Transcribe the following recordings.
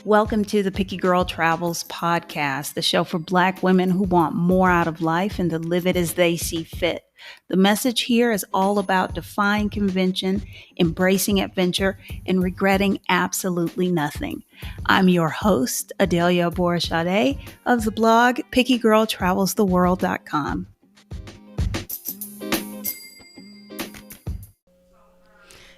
Welcome to the Picky Girl Travels podcast, the show for Black women who want more out of life and to live it as they see fit. The message here is all about defying convention, embracing adventure, and regretting absolutely nothing. I'm your host, Adelia Borishade of the blog pickygirltravelstheworld.com.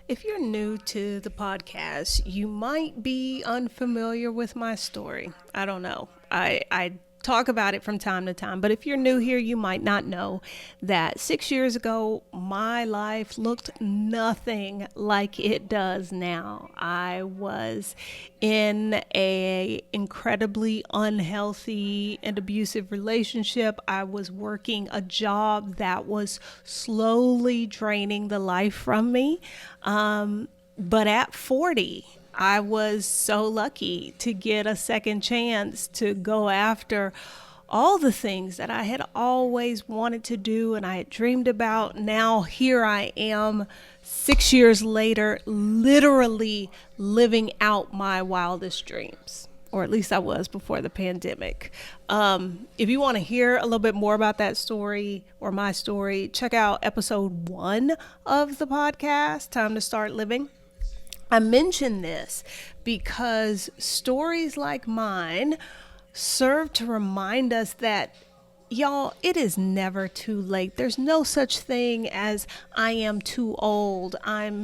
If you're new to the podcast, you might be unfamiliar with my story. I don't know. I talk about it from time to time, but if you're new here, you might not know that 6 years ago, my life looked nothing like it does now. I was in a incredibly unhealthy and abusive relationship. I was working a job that was slowly draining the life from me. But at 40, I was so lucky to get a second chance to go after all the things that I had always wanted to do and I had dreamed about. Now here I am 6 years later, literally living out my wildest dreams. Or at least I was before the pandemic. If you want to hear a little bit more about that story or my story, check out episode 1 of the podcast, Time to Start Living. I mention this because stories like mine serve to remind us that, y'all, it is never too late. There's no such thing as I am too old. My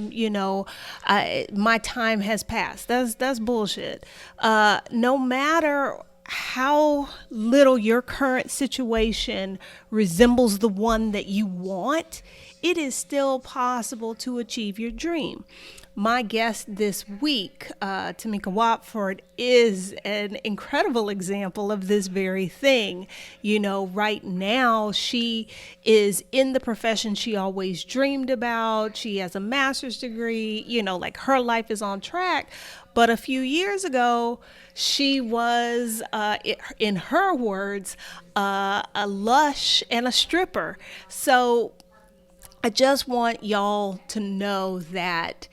time has passed. That's bullshit. No matter how little your current situation resembles the one that you want, it is still possible to achieve your dream. My guest this week, Mikah Watford, is an incredible example of this very thing. You know, right now she is in the profession she always dreamed about. She has a master's degree, like her life is on track. But a few years ago, she was, in her words, a lush and a stripper. So I just want y'all to know that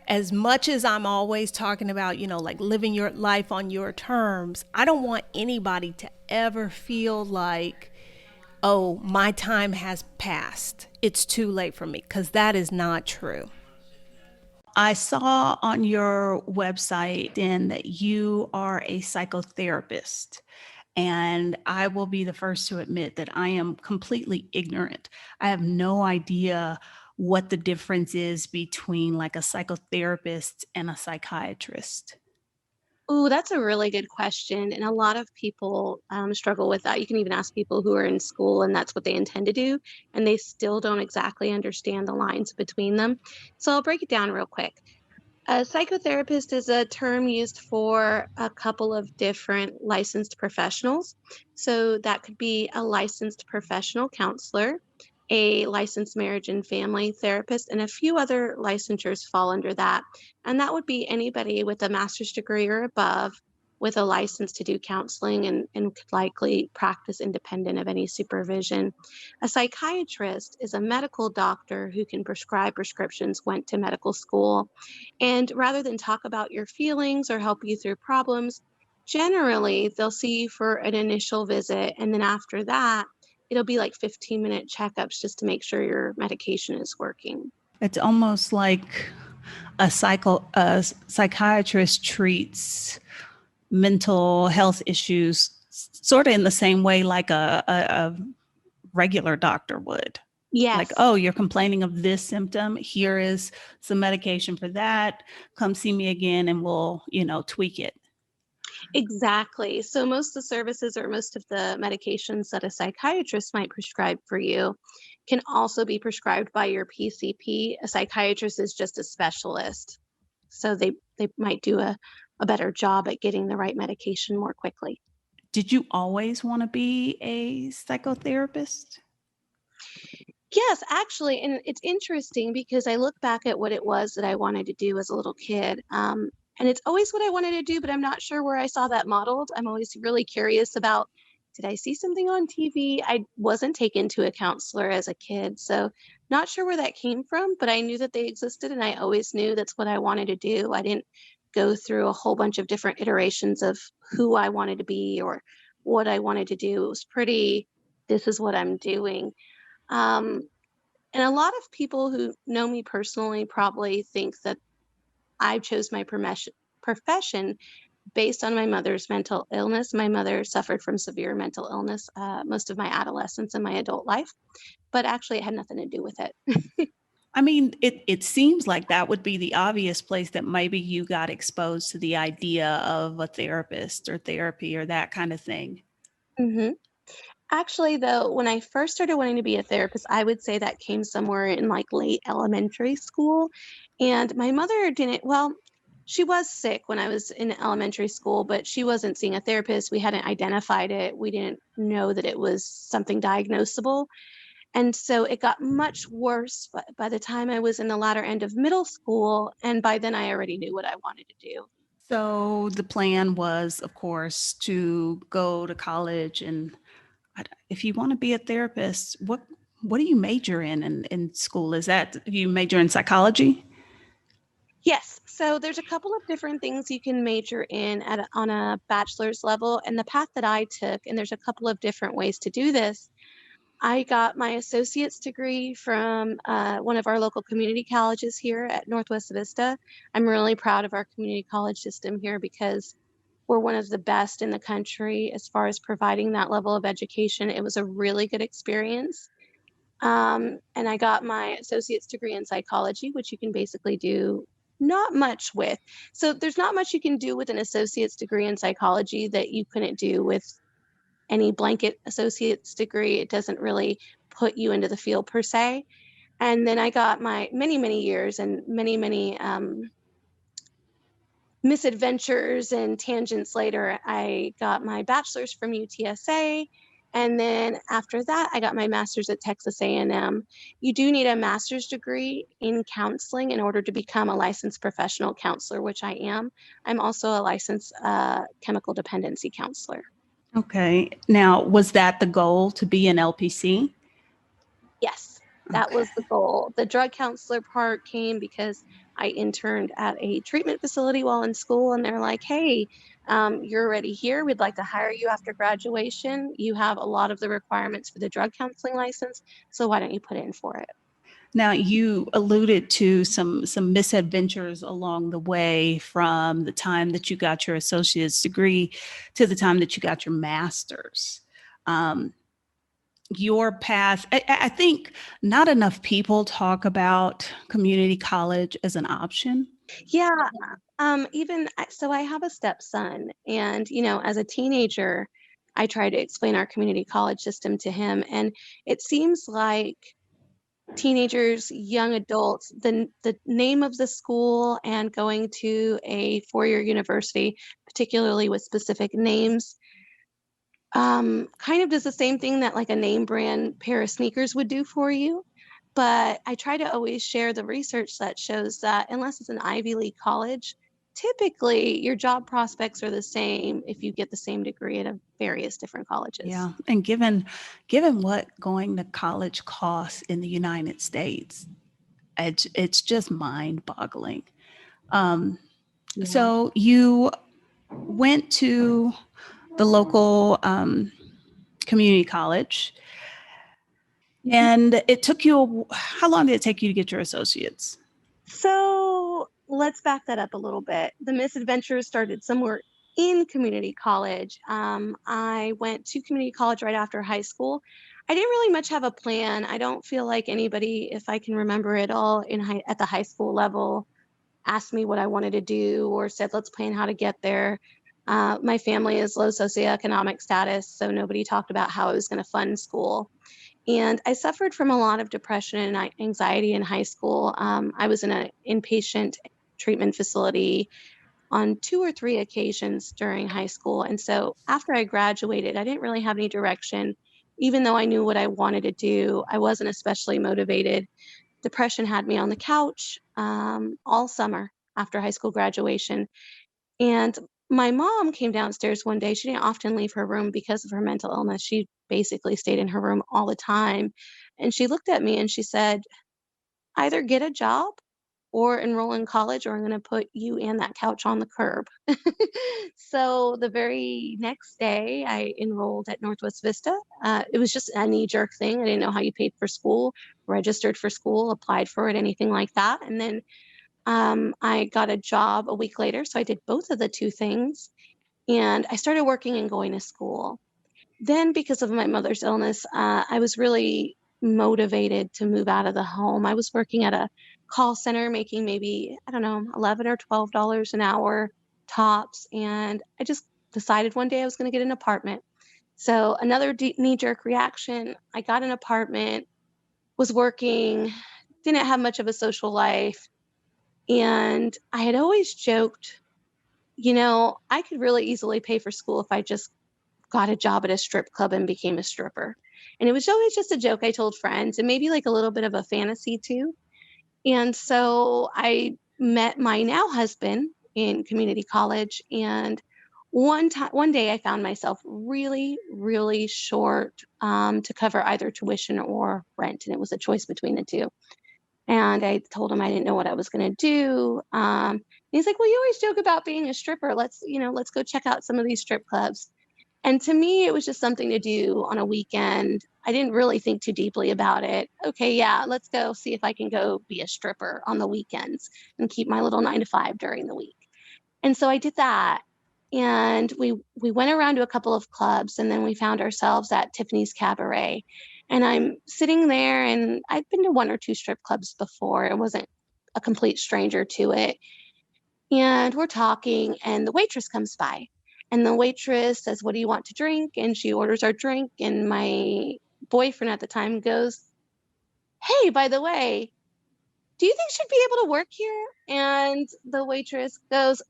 as much as I'm always talking about, like living your life on your terms, I don't want anybody to ever feel like, oh, my time has passed. It's too late for me, because that is not true. I saw on your website then that you are a psychotherapist. And I will be the first to admit that I am completely ignorant. I have no idea what the difference is between like a psychotherapist and a psychiatrist. Ooh, that's a really good question. And a lot of people struggle with that. You can even ask people who are in school and that's what they intend to do, and they still don't exactly understand the lines between them. So I'll break it down real quick. A psychotherapist is a term used for a couple of different licensed professionals. So that could be a licensed professional counselor, a licensed marriage and family therapist, and a few other licensures fall under that. And that would be anybody with a master's degree or above with a license to do counseling and could likely practice independent of any supervision. A psychiatrist is a medical doctor who can prescribe prescriptions, went to medical school, and rather than talk about your feelings or help you through problems, generally they'll see you for an initial visit. And then after that, it'll be like 15-minute checkups just to make sure your medication is working. It's almost like a psychiatrist treats mental health issues sort of in the same way like a regular doctor would. Yes. Like, oh, you're complaining of this symptom. Here is some medication for that. Come see me again and we'll, tweak it. Exactly. So most of the services or most of the medications that a psychiatrist might prescribe for you can also be prescribed by your PCP. A psychiatrist is just a specialist. So they might do a better job at getting the right medication more quickly. Did you always want to be a psychotherapist? Yes, actually. And it's interesting because I look back at what it was that I wanted to do as a little kid. And it's always what I wanted to do, but I'm not sure where I saw that modeled. I'm always really curious about, did I see something on TV? I wasn't taken to a counselor as a kid, so not sure where that came from, but I knew that they existed and I always knew that's what I wanted to do. I didn't go through a whole bunch of different iterations of who I wanted to be or what I wanted to do. It was pretty, this is what I'm doing. Um, and a lot of people who know me personally probably think that I chose my profession based on my mother's mental illness. My mother suffered from severe mental illness most of my adolescence and my adult life, but actually it had nothing to do with it. I mean, it seems like that would be the obvious place that maybe you got exposed to the idea of a therapist or therapy or that kind of thing. hmm Actually, though, when I first started wanting to be a therapist, I would say that came somewhere in like late elementary school. And my mother didn't, well, she was sick when I was in elementary school, but she wasn't seeing a therapist. We hadn't identified it. We didn't know that it was something diagnosable. And so it got much worse by the time I was in the latter end of middle school. And by then I already knew what I wanted to do. So the plan was, of course, to go to college. And if you want to be a therapist, what do you major in school? Is that you major in psychology? Yes. So there's a couple of different things you can major in on a bachelor's level. And the path that I took, and there's a couple of different ways to do this. I got my associate's degree from one of our local community colleges here at Northwest Vista. I'm really proud of our community college system here because we're one of the best in the country as far as providing that level of education. It was a really good experience. And I got my associate's degree in psychology, which you can basically do not much with. So there's not much you can do with an associate's degree in psychology that you couldn't do with any blanket associate's degree. It doesn't really put you into the field per se. And then I got my many years and many misadventures and tangents later, I got my bachelor's from UTSA. And then after that, I got my master's at Texas A&M. You do need a master's degree in counseling in order to become a licensed professional counselor, which I am. I'm also a licensed chemical dependency counselor. Okay. Now, was that the goal to be an LPC? Yes, that Okay. was the goal. The drug counselor part came because I interned at a treatment facility while in school, and they're like, hey, you're already here. We'd like to hire you after graduation. You have a lot of the requirements for the drug counseling license, so why don't you put in for it? Now, you alluded to some misadventures along the way from the time that you got your associate's degree to the time that you got your master's. Um, your path, I think not enough people talk about community college as an option. Yeah, so I have a stepson, and as a teenager, I try to explain our community college system to him, and it seems like teenagers, young adults, the name of the school and going to a four-year university, particularly with specific names, kind of does the same thing that like a name brand pair of sneakers would do for you. But I try to always share the research that shows that unless it's an Ivy League college, typically your job prospects are the same if you get the same degree at a various different colleges. Yeah, and given what going to college costs in the United States, it's just mind-boggling. Um, Yeah. so you went to the local community college, and it took you. How long did it take you to get your associates? So let's back that up a little bit. The misadventures started somewhere in community college. I went to community college right after high school. I didn't really much have a plan. I don't feel like anybody, if I can remember it all, at the high school level, asked me what I wanted to do or said, let's plan how to get there. My family is low socioeconomic status, so nobody talked about how I was going to fund school. And I suffered from a lot of depression and anxiety in high school. I was in an inpatient treatment facility on two or three occasions during high school. And so after I graduated, I didn't really have any direction. Even though I knew what I wanted to do, I wasn't especially motivated. Depression had me on the couch all summer after high school graduation. And my mom came downstairs one day. She didn't often leave her room because of her mental illness. She basically stayed in her room all the time. And she looked at me and she said, either get a job or enroll in college, or I'm going to put you and that couch on the curb. So the very next day, I enrolled at Northwest Vista. It was just a knee jerk thing. I didn't know how you paid for school, registered for school, applied for it, anything like that. And then I got a job a week later. So I did both of the two things, and I started working and going to school. Then, because of my mother's illness, I was really motivated to move out of the home. I was working at a call center making maybe, I don't know, 11 or $12 an hour tops. And I just decided one day I was going to get an apartment. So, another knee jerk reaction, I got an apartment, was working, didn't have much of a social life. And I had always joked, I could really easily pay for school if I just got a job at a strip club and became a stripper. And it was always just a joke I told friends, and maybe like a little bit of a fantasy too. And so I met my now husband in community college, and one day I found myself really, really short to cover either tuition or rent, and it was a choice between the two. And I told him I didn't know what I was going to do. He's like, "Well, you always joke about being a stripper. Let's go check out some of these strip clubs." And to me, it was just something to do on a weekend. I didn't really think too deeply about it. Okay, yeah, let's go see if I can go be a stripper on the weekends and keep my little 9 to 5 during the week. And so I did that. And we went around to a couple of clubs, and then we found ourselves at Tiffany's Cabaret. And I'm sitting there, and I've been to one or two strip clubs before. I wasn't a complete stranger to it. And we're talking, and the waitress comes by. And the waitress says, "What do you want to drink?" And she orders our drink. And my boyfriend at the time goes, "Hey, by the way, do you think she'd be able to work here?" And the waitress goes,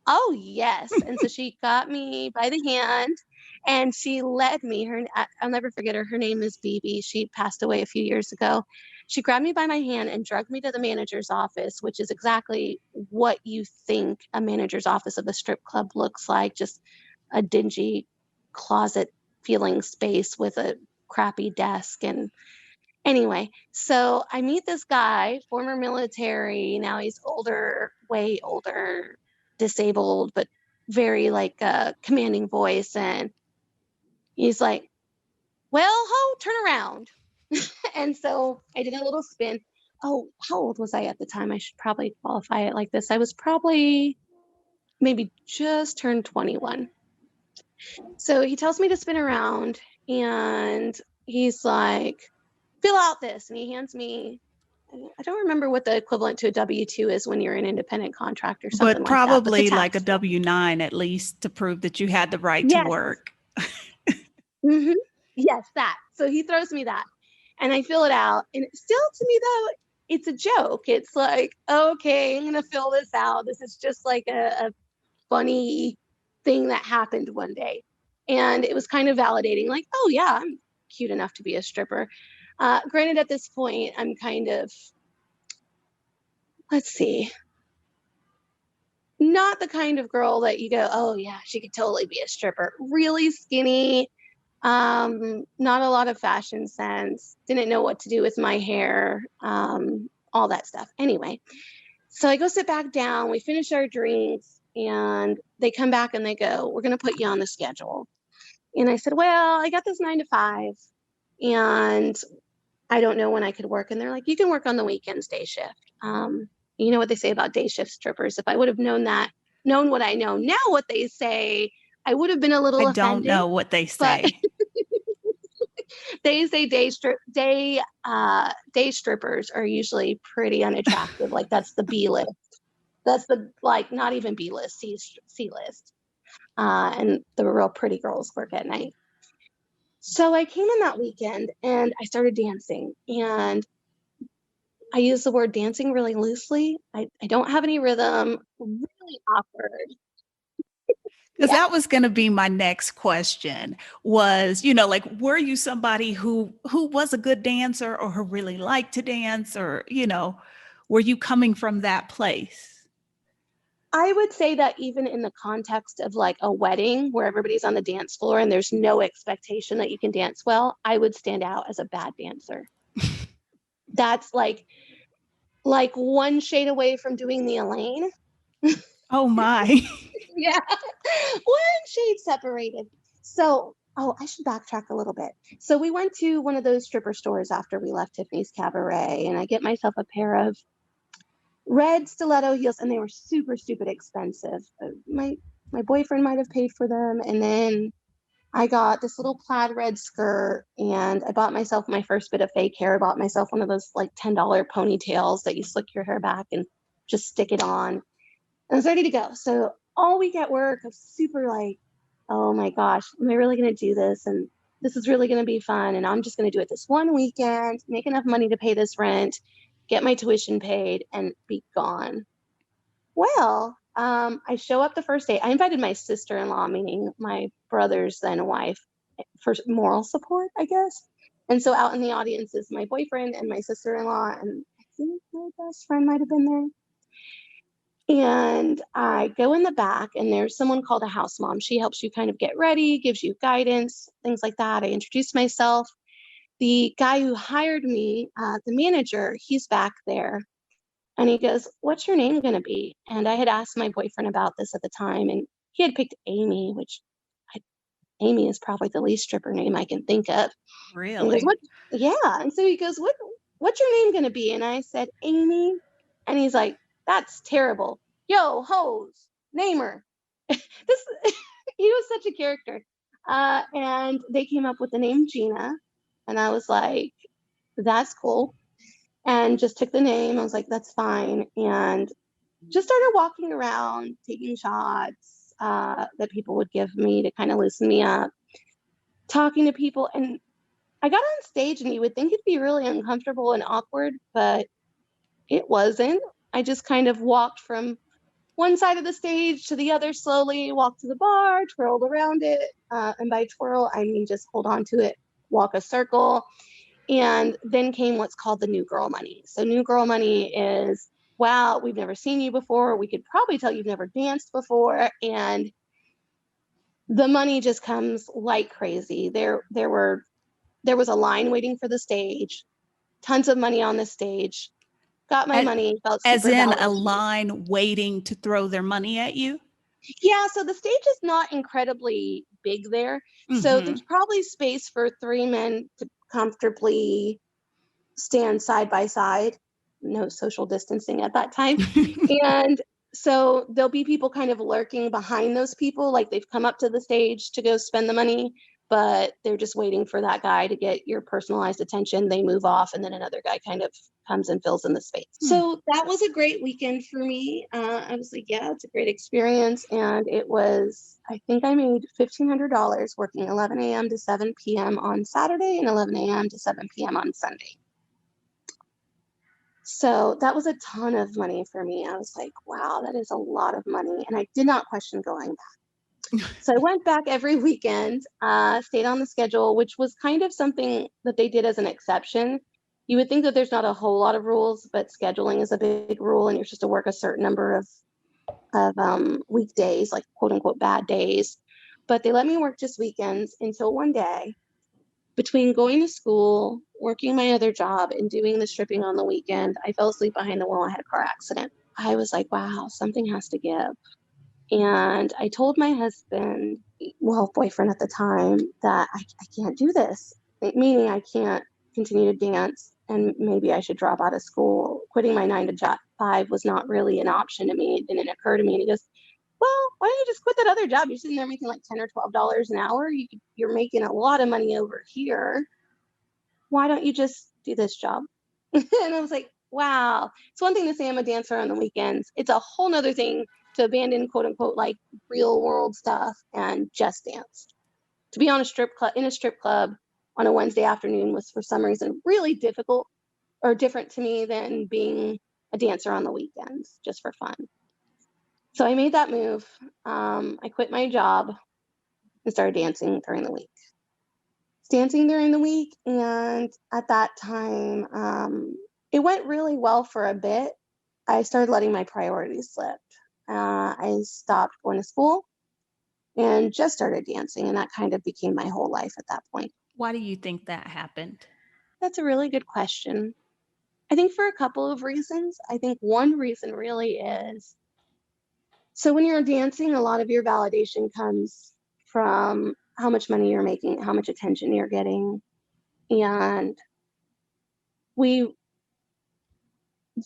"Oh, yes." And so she got me by the hand, and she led me. I'll never forget her. Her name is BB. She passed away a few years ago. She grabbed me by my hand and dragged me to the manager's office, which is exactly what you think a manager's office of a strip club looks like, just a dingy closet feeling space with a crappy desk. And anyway, so I meet this guy, former military. Now he's older, way older, disabled, but very like commanding voice. And he's like, "Well, ho, turn around." And so I did a little spin. Oh, how old was I at the time? I should probably qualify it like this. I was probably maybe just turned 21. So he tells me to spin around, and he's like, "Fill out this." And he hands me, I don't remember what the equivalent to a W-2 is when you're an independent contractor, something But like that, but the probably like a tax form. W-9 at least to prove that you had the right to Yes. work. Hmm. Yes, that. So he throws me that, and I fill it out. And still, to me, though, it's a joke. It's like, okay, I'm going to fill this out. This is just like a funny thing that happened one day. And it was kind of validating, like, oh, yeah, I'm cute enough to be a stripper. Granted, at this point, I'm kind of, let's see, not the kind of girl that you go, "Oh, yeah, she could totally be a stripper." Really skinny, not a lot of fashion sense, didn't know what to do with my hair, all that stuff. Anyway, so I go sit back down, we finish our drinks, and they come back and they go, "We're going to put you on the schedule." And I said, "Well, I got this 9 to 5, and I don't know when I could work." And they're like, "You can work on the weekends, day shift." You know what they say about day shift strippers. If I would have known what I know now, what they say, I would have been a I little don't offended. know what they But say. they say day strippers are usually pretty unattractive. Like that's the B list. That's the like not even B list, C list. And the real pretty girls work at night. So I came in that weekend and I started dancing, and I use the word dancing really loosely. I don't have any rhythm, really awkward. Because Yeah. that was going to be my next question was, like, were you somebody who was a good dancer or who really liked to dance or, were you coming from that place? I would say that even in the context of like a wedding where everybody's on the dance floor and there's no expectation that you can dance well, I would stand out as a bad dancer. That's like like one shade away from doing the Elaine. Oh my. Yeah, one shade separated. So, oh, I should backtrack a little bit. So we went to one of those stripper stores after we left Tiffany's Cabaret, and I get myself a pair of red stiletto heels, and they were super stupid expensive. My boyfriend might have paid for them, and then I got this little plaid red skirt, and I bought myself my first bit of fake hair. I bought myself one of those like $10 ponytails that you slick your hair back and just stick it on. And I was ready to go. So all week at work, I was super like, oh my gosh, am I really going to do this? And this is really going to be fun. And I'm just going to do it this one weekend, make enough money to pay this rent, get my tuition paid, and be gone. Well, I show up the first day. I invited my sister-in-law, meaning my brother's then wife, for moral support, I guess. And so out in the audience is my boyfriend and my sister-in-law, and I think my best friend might have been there. And I go in the back, and there's someone called a house mom. She helps you kind of get ready, gives you guidance, things like that. I introduce myself. The guy who hired me, the manager, he's back there. And he goes, "What's your name going to be?" And I had asked my boyfriend about this at the time, and he had picked Amy, which I, Amy is probably the least stripper name I can think of. And he goes, Really? "What?" Yeah. And so he goes, "What's your name going to be?" And I said, "Amy." And he's like, "That's terrible. Yo, hoes, name her." This he was such a character. And they came up with the name Gina, and I was like, "That's cool." And just took the name. I was like, "That's fine." And just started walking around, taking shots that people would give me to kind of loosen me up, talking to people. And I got on stage, and you would think it'd be really uncomfortable and awkward, but it wasn't. I just kind of walked from one side of the stage to the other slowly, walked to the bar, twirled around it. And by twirl, I mean just hold on to it, walk a circle. And then came what's called the new girl money. So, new girl money is, wow, we've never seen you before. We could probably tell you've never danced before. And the money just comes like crazy. There was a line waiting for the stage, tons of money on the stage. Got my As, money, felt as super in a validated. line waiting to throw their money at you? Yeah, so the stage is not incredibly big there. So Mm-hmm. there's probably space for three men to comfortably stand side by side. No social distancing at that time. And so there'll be people kind of lurking behind those people, like they've come up to the stage to go spend the money, but they're just waiting for that guy to get your personalized attention. They move off, and then another guy kind of comes and fills in the space. So that was a great weekend for me. I was like, yeah, it's a great experience. And it was, I think I made $1,500 working 11 a.m. to 7 p.m. on Saturday and 11 a.m. to 7 p.m. on Sunday. So that was a ton of money for me. I was like, wow, that is a lot of money. And I did not question going back. So I went back every weekend, stayed on the schedule, which was kind of something that they did as an exception. You would think that there's not a whole lot of rules, but scheduling is a big rule, and you're supposed to work a certain number of weekdays, like quote unquote bad days. But they let me work just weekends until one day, between going to school, working my other job, and doing the stripping on the weekend, I fell asleep behind the wheel. I had a car accident. I was like, wow, something has to give. And I told my husband, well, boyfriend at the time, that I can't do this, meaning I can't continue to dance, and maybe I should drop out of school. Quitting my 9 to 5 was not really an option to me. It didn't occur to me. And he goes, well, why don't you just quit that other job? You're sitting there making like $10 or $12 an hour. You're making a lot of money over here. Why don't you just do this job? And I was like, wow. It's one thing to say I'm a dancer on the weekends. It's a whole nother thing to abandon quote unquote like real world stuff and just dance. To be on a strip club in a strip club on a Wednesday afternoon was for some reason really difficult or different to me than being a dancer on the weekends just for fun. So I made that move. I quit my job and started dancing during the week. Dancing during the week, and at that time, it went really well for a bit. I started letting my priorities slip. I stopped going to school and just started dancing, and that kind of became my whole life at that point. Why do you think that happened? That's a really good question. I think for a couple of reasons. I think one reason really is, so when you're dancing, a lot of your validation comes from how much money you're making, how much attention you're getting. And we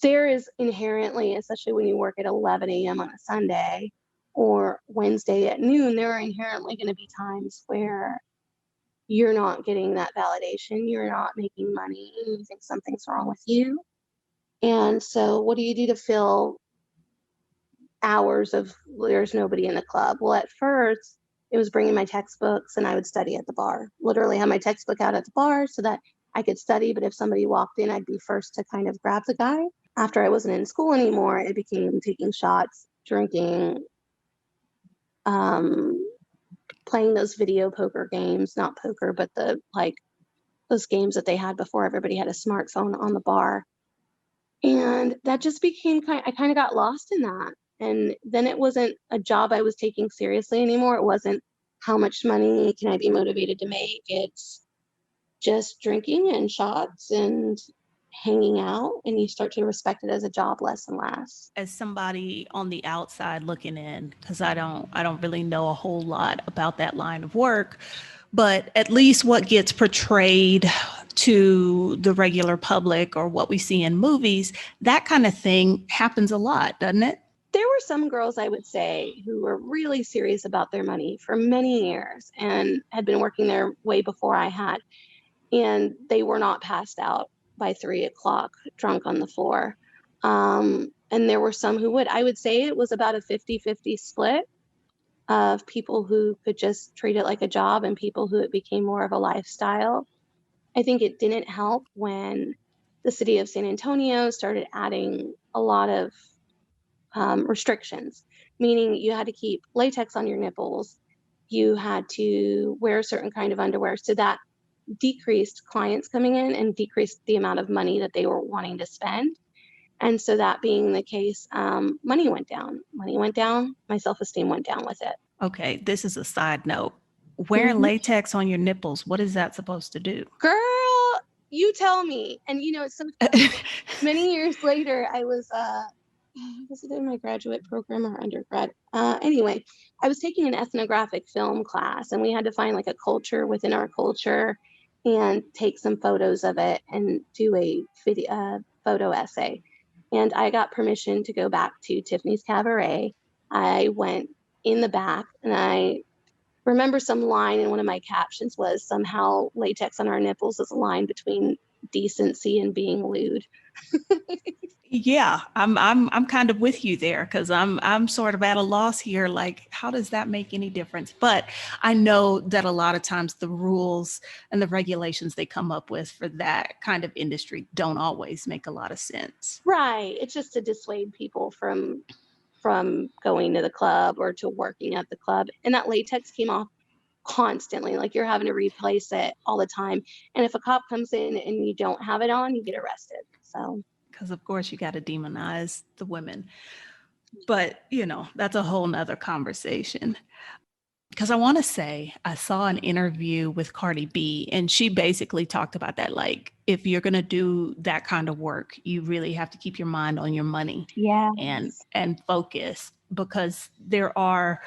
there is inherently, especially when you work at 11 a.m. on a Sunday or Wednesday at noon, there are inherently going to be times where you're not getting that validation, you're not making money, and you think something's wrong with you. And so, what do you do to fill hours of there's nobody in the club? Well, at first, it was bringing my textbooks and I would study at the bar. Literally, have my textbook out at the bar so that I could study. But if somebody walked in, I'd be first to kind of grab the guy. After I wasn't in school anymore, it became taking shots, drinking, um, playing those video poker games, not poker, but the like those games that they had before everybody had a smartphone on the bar. And that just became I kind of got lost in that. And then it wasn't a job I was taking seriously anymore. It wasn't how much money can I be motivated to make. It's just drinking and shots and hanging out, and you start to respect it as a job less and less. As somebody on the outside looking in, because I don't really know a whole lot about that line of work, but at least what gets portrayed to the regular public or what we see in movies, that kind of thing happens a lot, doesn't it? There were some girls, I would say, who were really serious about their money for many years and had been working there way before I had. And they were not passed out by 3 o'clock drunk on the floor. And there were some who would. I would say it was about a 50-50 split of people who could just treat it like a job and people who it became more of a lifestyle. I think it didn't help when the city of San Antonio started adding a lot of restrictions, meaning you had to keep latex on your nipples, you had to wear a certain kind of underwear. So that decreased clients coming in and decreased the amount of money that they were wanting to spend. And so that being the case, money went down. Money went down. My self-esteem went down with it. Okay, this is a side note. Wearing Mhm. latex on your nipples, what is that supposed to do? Girl, you tell me. And it's so funny. Many years later, I was it in my graduate program or undergrad? Anyway, I was taking an ethnographic film class, and we had to find like a culture within our culture and take some photos of it and do a video photo essay. And I got permission to go back to Tiffany's Cabaret. I went in the back, and I remember some line in one of my captions was somehow latex on our nipples is a line between decency and being lewd. Yeah, I'm kind of with you there because I'm sort of at a loss here. Like, how does that make any difference? But I know that a lot of times the rules and the regulations they come up with for that kind of industry don't always make a lot of sense. Right. It's just to dissuade people from going to the club or to working at the club. And that latex came off constantly. Like you're having to replace it all the time. And if a cop comes in and you don't have it on, you get arrested. So Because of course you got to demonize the women. But that's a whole nother conversation. Because I want to say I saw an interview with Cardi B, and she basically talked about that. Like, if you're going to do that kind of work, you really have to keep your mind on your money yeah. and focus, because there are,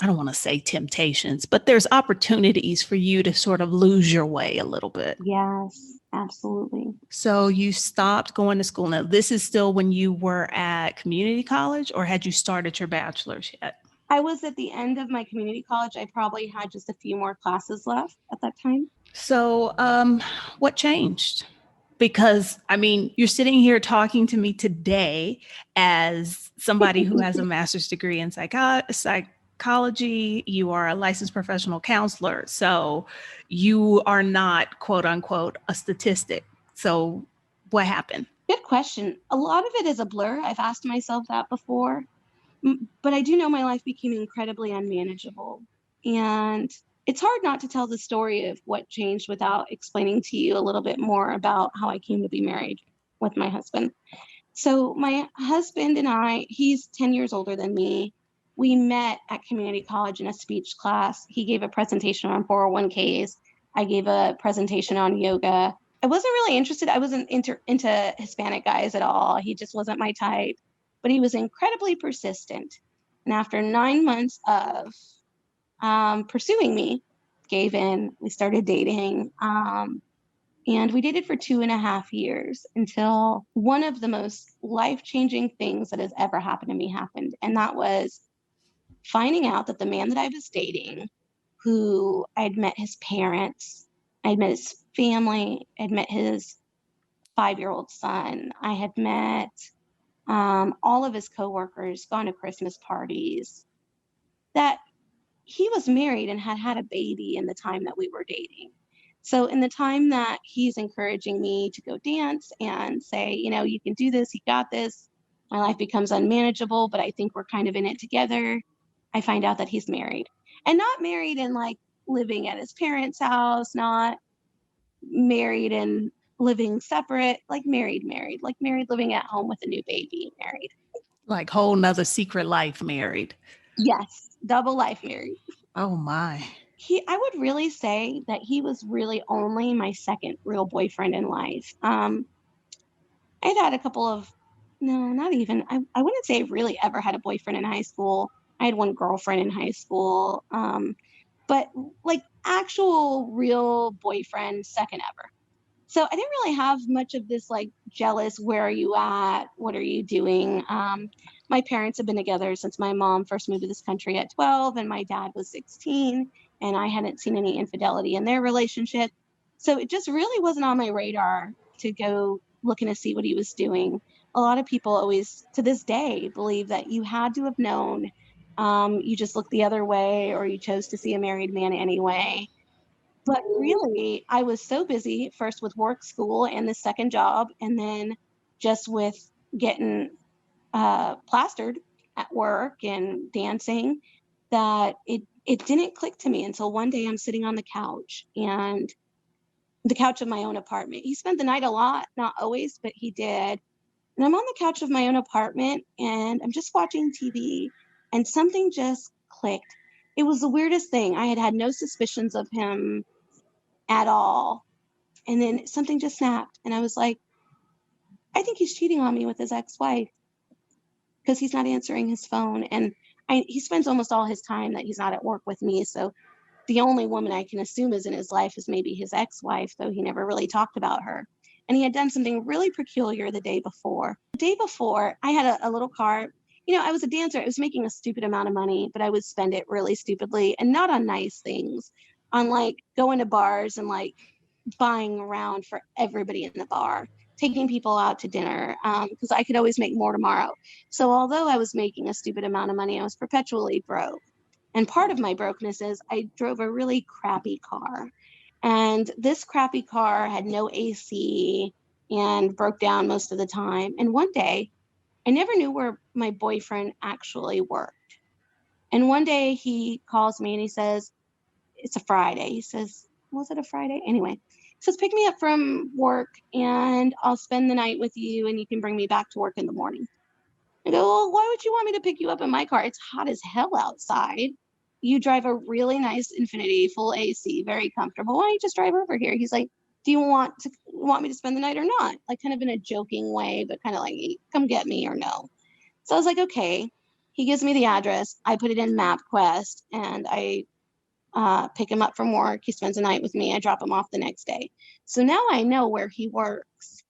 I don't want to say temptations, but there's opportunities for you to sort of lose your way a little bit. Yes, absolutely. So you stopped going to school. Now, this is still when you were at community college, or had you started your bachelor's yet? I was at the end of my community college. I probably had just a few more classes left at that time. So, what changed? Because I mean, you're sitting here talking to me today as somebody who has a master's degree in psychology. You are a licensed professional counselor. So you are not, quote unquote, a statistic. So what happened? Good question. A lot of it is a blur. I've asked myself that before. But I do know my life became incredibly unmanageable. And it's hard not to tell the story of what changed without explaining to you a little bit more about how I came to be married with my husband. So, my husband and I, he's 10 years older than me. We met at community college in a speech class. He gave a presentation on 401ks. I gave a presentation on yoga. I wasn't really interested. I wasn't into Hispanic guys at all. He just wasn't my type, but he was incredibly persistent. And after 9 months of pursuing me, gave in. We started dating. And we dated for 2.5 years until one of the most life-changing things that has ever happened to me happened. And that was finding out that the man that I was dating, who I'd met his parents, I'd met his family, I'd met his 5-year-old son, I had met all of his coworkers, gone to Christmas parties, that he was married and had had a baby in the time that we were dating. So in the time that he's encouraging me to go dance and say, you can do this, you got this, my life becomes unmanageable, but I think we're kind of in it together. I find out that he's married, and not married and like living at his parents' house, not married and living separate, like like married living at home with a new baby, married. Like whole nother secret life married. Yes, double life married. Oh my. I would really say that he was really only my second real boyfriend in life. I'd had a couple of, no, not even, I wouldn't say I really ever had a boyfriend in high school. I had one girlfriend in high school. But like actual real boyfriend, second ever. So I didn't really have much of this like jealous, where are you at? What are you doing? My parents have been together since my mom first moved to this country at 12 and my dad was 16, and I hadn't seen any infidelity in their relationship. So it just really wasn't on my radar to go looking to see what he was doing. A lot of people always, to this day, believe that you had to have known. You just looked the other way, or you chose to see a married man anyway. But really, I was so busy first with work, school, and the second job, and then just with getting plastered at work and dancing, that it didn't click to me until one day I'm sitting on the couch, and the couch of my own apartment. He spent the night a lot, not always, but he did. And I'm on the couch of my own apartment, and I'm just watching TV, and something just clicked. It was the weirdest thing. I had had no suspicions of him at all. And then something just snapped. And I was like, I think he's cheating on me with his ex-wife because he's not answering his phone. And he spends almost all his time that he's not at work with me. So the only woman I can assume is in his life is maybe his ex-wife, though he never really talked about her. And he had done something really peculiar the day before. The day before, I had a little car. I was a dancer. I was making a stupid amount of money, but I would spend it really stupidly, and not on nice things, on like going to bars and like buying around for everybody in the bar, taking people out to dinner, because I could always make more tomorrow. So although I was making a stupid amount of money, I was perpetually broke. And part of my brokenness is I drove a really crappy car. And this crappy car had no AC and broke down most of the time. And one day, I never knew where my boyfriend actually worked. And one day he calls me and he says, it's a Friday. He says, was it a Friday? Anyway, he says, pick me up from work and I'll spend the night with you and you can bring me back to work in the morning. I go, well, why would you want me to pick you up in my car? It's hot as hell outside. You drive a really nice Infiniti, full AC, very comfortable. Why don't you just drive over here? He's like, do you want me to spend the night or not? Like kind of in a joking way, but kind of like, hey, come get me or no. So I was like, okay. He gives me the address. I put it in MapQuest and I pick him up from work. He spends the night with me. I drop him off the next day. So now I know where he works.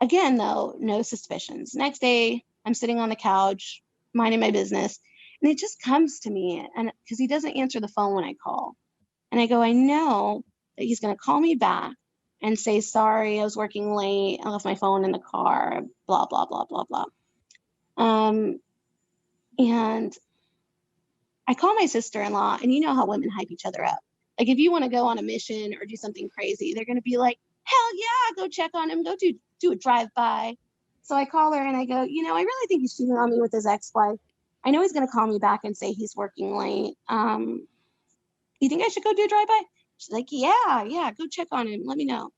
Again, though, no suspicions. Next day, I'm sitting on the couch, minding my business, and it just comes to me, and because he doesn't answer the phone when I call. And I go, I know that he's going to call me back and say, sorry, I was working late. I left my phone in the car, blah, blah, blah, blah, blah. And I call my sister-in-law, and you know how women hype each other up. Like if you want to go on a mission or do something crazy, they're going to be like, hell yeah, go check on him, go do a drive-by. So I call her and I go, I really think he's cheating on me with his ex-wife. I know he's going to call me back and say he's working late. You think I should go do a drive-by? She's like, yeah, go check on him. Let me know.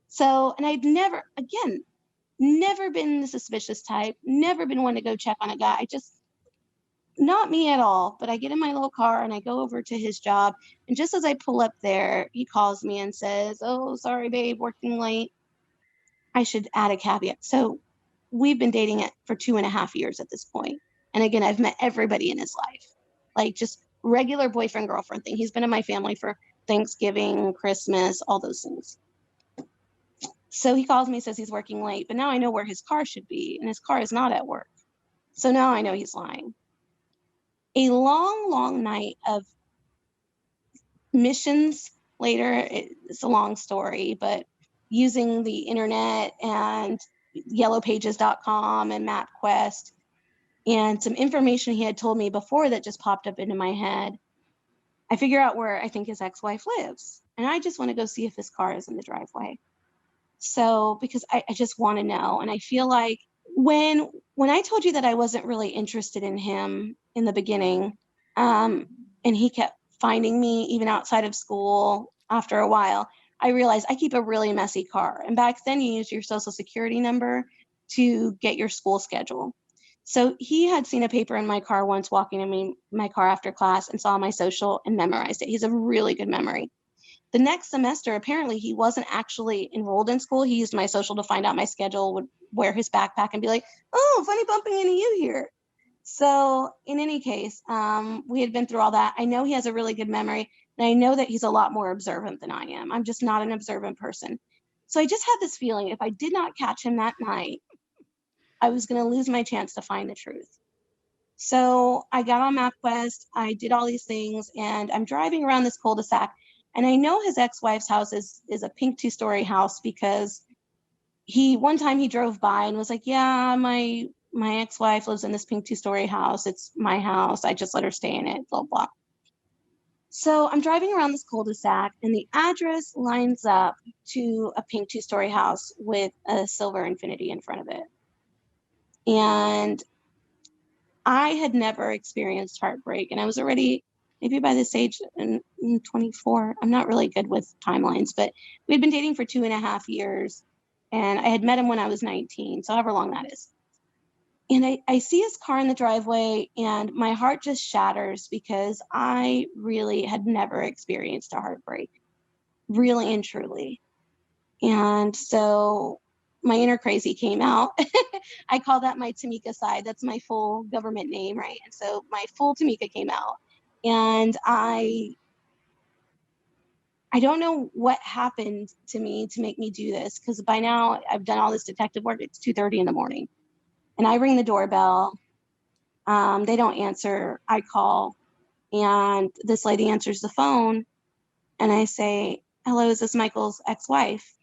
So, and I'd never been the suspicious type, never been one to go check on a guy. not me at all, but I get in my little car and I go over to his job. And just as I pull up there, he calls me and says, "Oh, sorry, babe, working late." I should add a caveat. So we've been dating it for 2.5 years at this point. And again, I've met everybody in his life, like just regular boyfriend, girlfriend thing. He's been in my family for Thanksgiving, Christmas, all those things. So he calls me, says he's working late, but now I know where his car should be, and his car is not at work. So now I know he's lying. A long, long night of missions later. It's a long story, but using the internet and yellowpages.com and MapQuest and some information he had told me before that just popped up into my head, I figure out where I think his ex-wife lives. And I just want to go see if his car is in the driveway. So, because I just want to know. And I feel like when I told you that I wasn't really interested in him in the beginning, and he kept finding me even outside of school after a while, I realized I keep a really messy car. And back then you used your social security number to get your school schedule. So he had seen a paper in my car once walking in my car after class and saw my social and memorized it. He's a really good memory. The next semester, apparently he wasn't actually enrolled in school. He used my social to find out my schedule, would wear his backpack and be like, "Oh, funny bumping into you here." So in any case, we had been through all that. I know he has a really good memory, and I know that he's a lot more observant than I am. I'm just not an observant person. So I just had this feeling if I did not catch him that night, I was going to lose my chance to find the truth. So I got on MapQuest, I did all these things, and I'm driving around this cul-de-sac. And I know his ex-wife's house is a pink 2-story house because one time he drove by and was like, "Yeah, my ex-wife lives in this pink 2-story house. It's my house. I just let her stay in it, blah, blah." So I'm driving around this cul-de-sac and the address lines up to a pink 2-story house with a silver infinity in front of it. And I had never experienced heartbreak, and I was already maybe by this age in 24. I'm not really good with timelines, but we'd been dating for 2.5 years, and I had met him when I was 19, so however long that is. And I see his car in the driveway, and my heart just shatters because I really had never experienced a heartbreak, really and truly. And so my inner crazy came out. I call that my Tamika side. That's my full government name, right? And so my full Tamika came out. And I don't know what happened to me to make me do this, because by now I've done all this detective work. It's 2:30 in the morning. And I ring the doorbell. They don't answer. I call. And this lady answers the phone. And I say, "Hello, is this Michael's ex-wife?"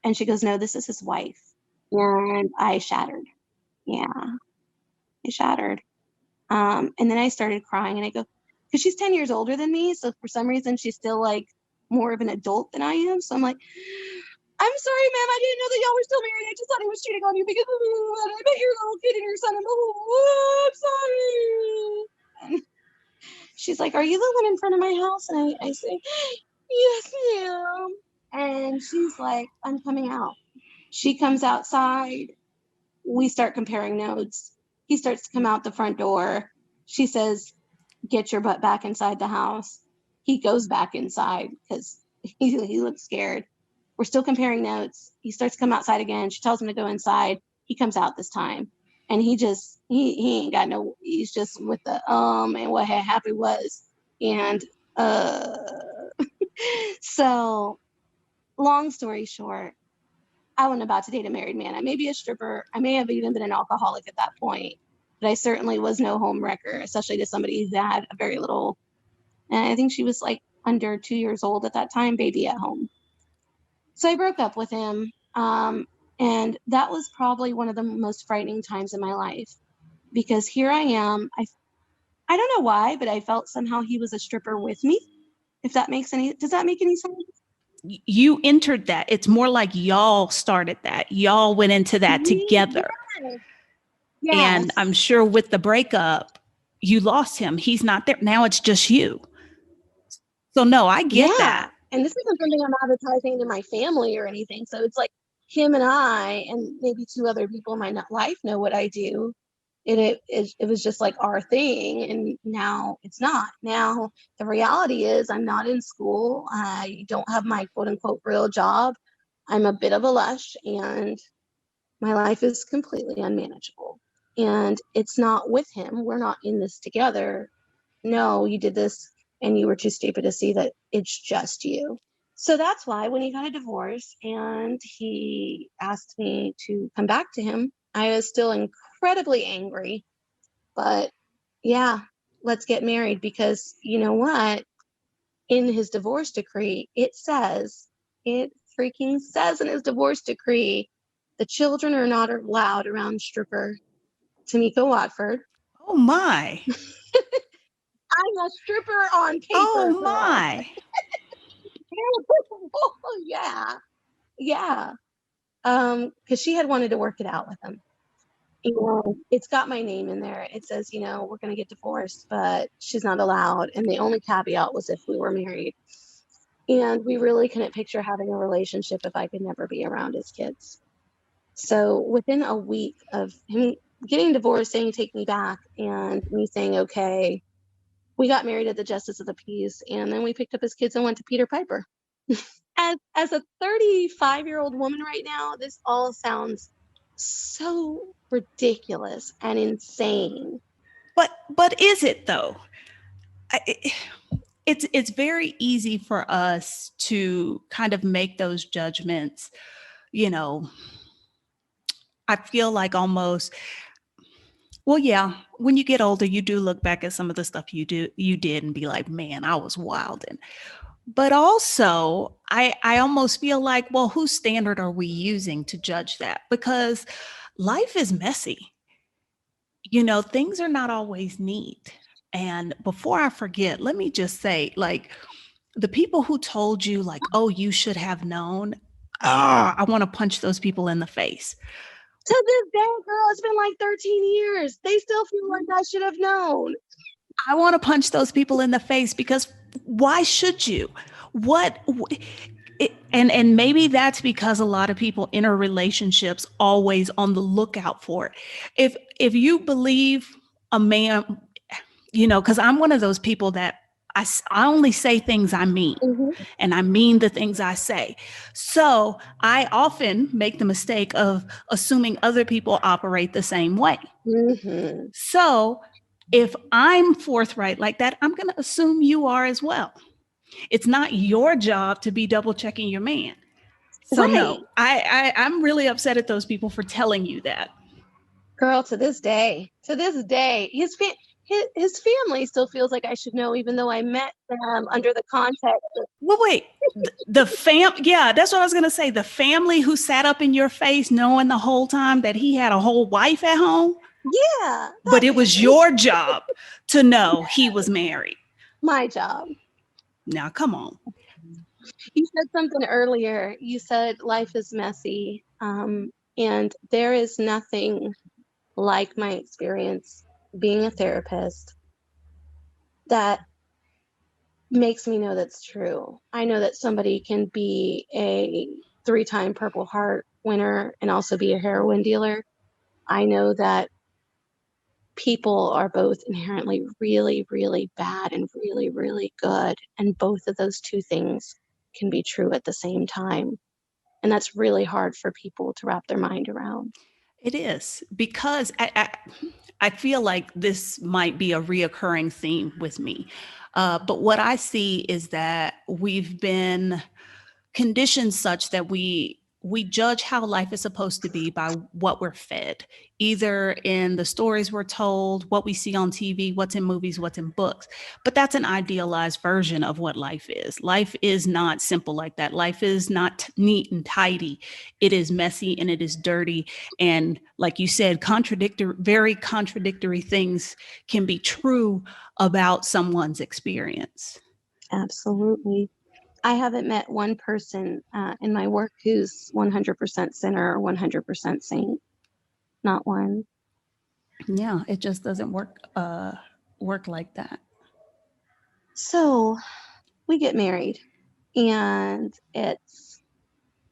And she goes, "No, this is his wife." And I shattered. Yeah, I shattered. And then I started crying, and I go, because she's 10 years older than me. So for some reason, she's still like more of an adult than I am. So I'm like, "I'm sorry, ma'am. I didn't know that y'all were still married. I just thought he was cheating on you because I met your little kid and your son. And I'm sorry." And she's like, "Are you the one in front of my house?" And I say, "Yes, ma'am." And she's like, "I'm coming out." She comes outside. We start comparing notes. He starts to come out the front door. She says, "Get your butt back inside the house." He goes back inside because he looks scared. We're still comparing notes. He starts to come outside again. She tells him to go inside. He comes out this time. And he ain't got no, he's just with the and what had happened was. And so long story short, I wasn't about to date a married man. I may be a stripper. I may have even been an alcoholic at that point, but I certainly was no home wrecker, especially to somebody who had a very little, and I think she was like under 2 years old at that time, baby at home. So I broke up with him. And that was probably one of the most frightening times in my life, because here I am. I don't know why, but I felt somehow he was a stripper with me. Does that make any sense? You entered that. It's more like y'all started that. Y'all went into that together. Yes. And I'm sure with the breakup, you lost him. He's not there. Now it's just you. So no, I get that. And this isn't something I'm advertising to my family or anything. So it's like him and I, and maybe 2 other people in my life know what I do. It was just like our thing, and now it's not. Now the reality is I'm not in school. I don't have my quote unquote real job. I'm a bit of a lush, and my life is completely unmanageable. And it's not with him. We're not in this together. No, you did this and you were too stupid to see that it's just you. So that's why when he got a divorce and he asked me to come back to him, I was still incredibly angry. But yeah, let's get married, because you know what? In his divorce decree, it freaking says in his divorce decree, the children are not allowed around stripper Tamika Watford. Oh my. I'm a stripper on paper. Oh girl. my. Yeah. Yeah. Because she had wanted to work it out with him. And it's got my name in there. It says, we're going to get divorced, but she's not allowed. And the only caveat was if we were married. And we really couldn't picture having a relationship if I could never be around his kids. So within a week of him getting divorced, saying, take me back, and me saying, okay, we got married at the Justice of the Peace. And then we picked up his kids and went to Peter Piper. As a 35-year-old woman right now, this all sounds so ridiculous and insane. But is it though? It's very easy for us to kind of make those judgments. I feel like almost, well, yeah, when you get older, you do look back at some of the stuff you did and be like, man, I was wild. But also I almost feel like, well, whose standard are we using to judge that? Because life is messy. Things are not always neat. And before I forget, let me just say, like, the people who told you, like, oh, you should have known, I want to punch those people in the face. To this day, girl, it's been like 13 years. They still feel like I should have known. I want to punch those people in the face, because why should you? And maybe that's because a lot of people enter relationships always on the lookout for it. If you believe a man, because I'm one of those people that I only say things I mean, and I mean the things I say. So I often make the mistake of assuming other people operate the same way. Mm-hmm. So if I'm forthright like that, I'm going to assume you are as well. It's not your job to be double checking your man. So right. No, I'm really upset at those people for telling you that. Girl, to this day, his family still feels like I should know, even though I met them under the context. Well, wait, yeah, that's what I was going to say. The family who sat up in your face knowing the whole time that he had a whole wife at home. Yeah. But it was your job to know he was married. My job. Now, come on. You said something earlier. You said life is messy. And there is nothing like my experience being a therapist that makes me know that's true. I know that somebody can be a 3-time Purple Heart winner and also be a heroin dealer. I know that people are both inherently really, really bad and really, really good. And both of those two things can be true at the same time. And that's really hard for people to wrap their mind around. It is, because I feel like this might be a reoccurring theme with me. But what I see is that we've been conditioned such that we judge how life is supposed to be by what we're fed, either in the stories we're told, what we see on TV, what's in movies, what's in books. But that's an idealized version of what life is. Life is not simple like that. Life is not neat and tidy. It is messy and it is dirty. And like you said, very contradictory things can be true about someone's experience. Absolutely. I haven't met one person in my work who's 100% sinner or 100% saint. Not one. Yeah, it just doesn't work like that. So we get married, and it's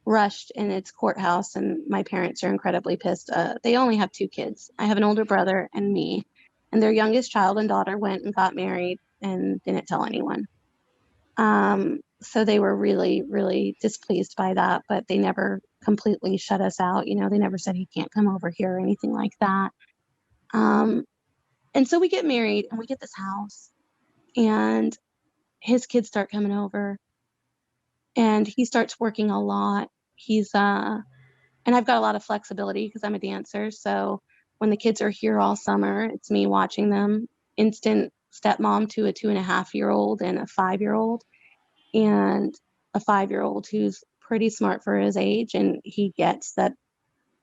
rushed in its courthouse, and my parents are incredibly pissed. They only have 2 kids. I have an older brother and me, and their youngest child and daughter went and got married and didn't tell anyone. So they were really, really displeased by that, but they never completely shut us out. You know, they never said he can't come over here or anything like that. And so we get married and we get this house, and his kids start coming over, and he starts working a lot. And I've got a lot of flexibility because I'm a dancer. So when the kids are here all summer, it's me watching them. Instant stepmom to a 2.5-year-old and a 5-year-old, and a 5-year-old who's pretty smart for his age. And he gets that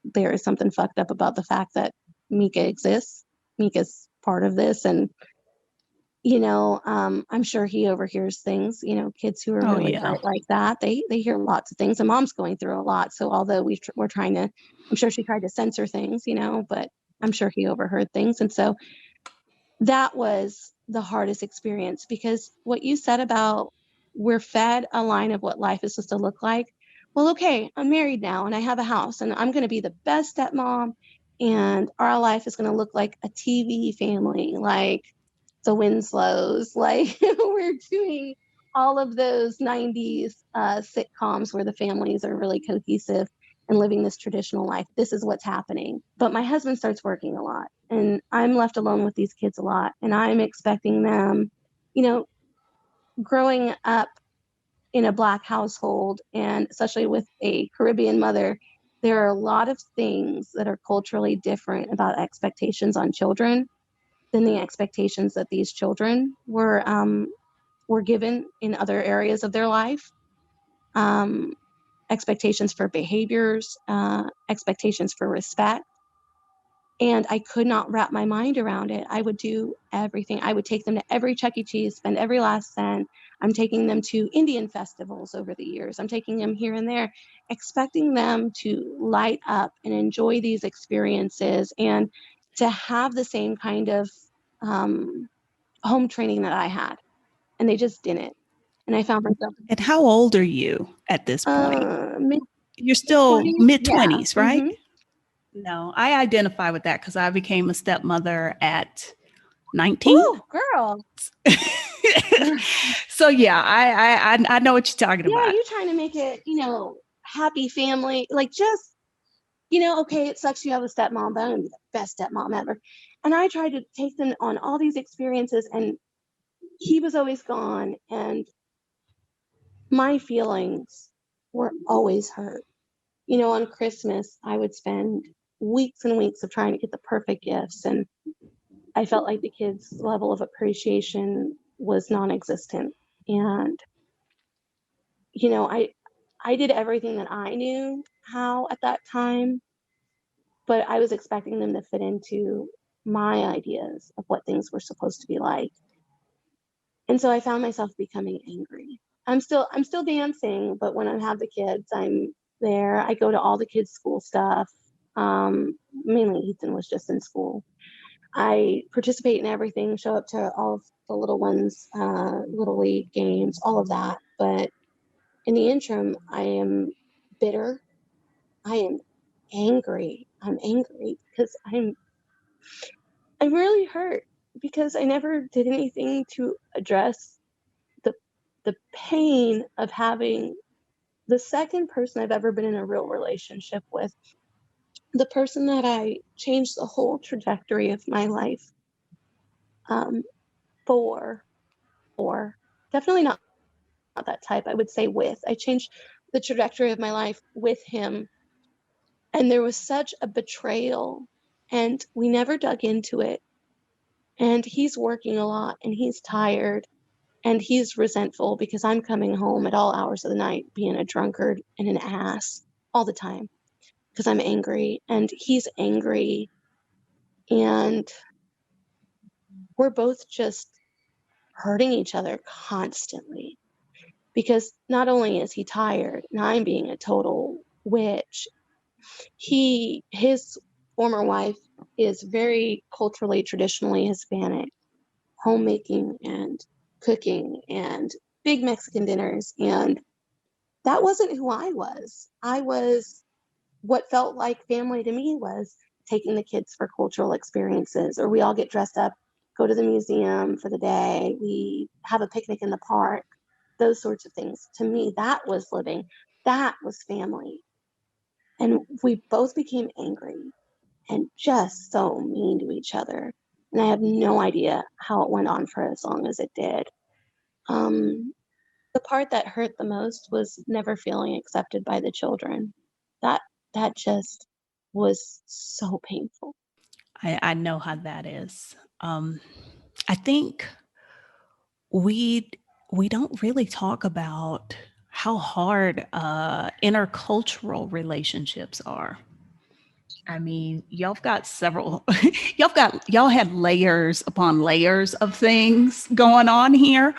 there is something fucked up about the fact that Mikah exists. Mikah's part of this. And, I'm sure he overhears things, kids who are Oh, really yeah. bright like that, they hear lots of things, and mom's going through a lot. So although we're trying to, I'm sure she tried to censor things, but I'm sure he overheard things. And so that was the hardest experience, because what you said about we're fed a line of what life is supposed to look like. Well, okay, I'm married now and I have a house and I'm going to be the best stepmom, and our life is going to look like a TV family, like the Winslows, like we're doing all of those 90s sitcoms where the families are really cohesive and living this traditional life. This is what's happening. But my husband starts working a lot, and I'm left alone with these kids a lot. And I'm expecting them, growing up in a Black household, and especially with a Caribbean mother, there are a lot of things that are culturally different about expectations on children than the expectations that these children were given in other areas of their life. Um, Expectations for behaviors, expectations for respect. And I could not wrap my mind around it. I would do everything. I would take them to every Chuck E. Cheese, spend every last cent. I'm taking them to Indian festivals over the years. I'm taking them here and there, expecting them to light up and enjoy these experiences and to have the same kind of home training that I had. And they just didn't. And I found myself And how old are you at this point? mid You're still 20s. mid Yeah. 20s, right? Mhm. No, I identify with that because I became a stepmother at 19. Ooh, girl. So yeah, I know what you're talking Yeah, about. you trying to make it, happy family. Like, just, okay, it sucks you have a stepmom, but I'm gonna be the best stepmom ever. And I tried to take them on all these experiences, and he was always gone. And my feelings were always hurt. On Christmas, I would spend weeks and weeks of trying to get the perfect gifts. And I felt like the kids' level of appreciation was non-existent. And, I did everything that I knew how at that time, but I was expecting them to fit into my ideas of what things were supposed to be like. And so I found myself becoming angry. I'm still dancing, but when I have the kids, I'm there. I go to all the kids' school stuff. Mainly Ethan was just in school. I participate in everything, show up to all of the little ones, little league games, all of that. But in the interim, I am bitter. I am angry. I'm angry because I'm really hurt, because I never did anything to address the the pain of having the second person I've ever been in a real relationship with, the person that I changed the whole trajectory of my life um, for, definitely not that type. I would say with. I changed the trajectory of my life with him, and there was such a betrayal, and we never dug into it. And he's working a lot, and he's tired, and he's resentful because I'm coming home at all hours of the night being a drunkard and an ass all the time because I'm angry, and he's angry, and we're both just hurting each other constantly, because not only is he tired and I'm being a total witch, his former wife is very culturally, traditionally Hispanic, homemaking and cooking and big Mexican dinners. And that wasn't who I was. What felt like family to me was taking the kids for cultural experiences, or we all get dressed up, go to the museum for the day, we have a picnic in the park, those sorts of things. To me, that was living. That was family. And we both became angry and just so mean to each other. And I have no idea how it went on for as long as it did. Um, the part that hurt the most was never feeling accepted by the children. That that just was so painful. I know how that is. I think we we don't really talk about how hard intercultural relationships are. I mean, y'all got several, y'all had layers upon layers of things going on here,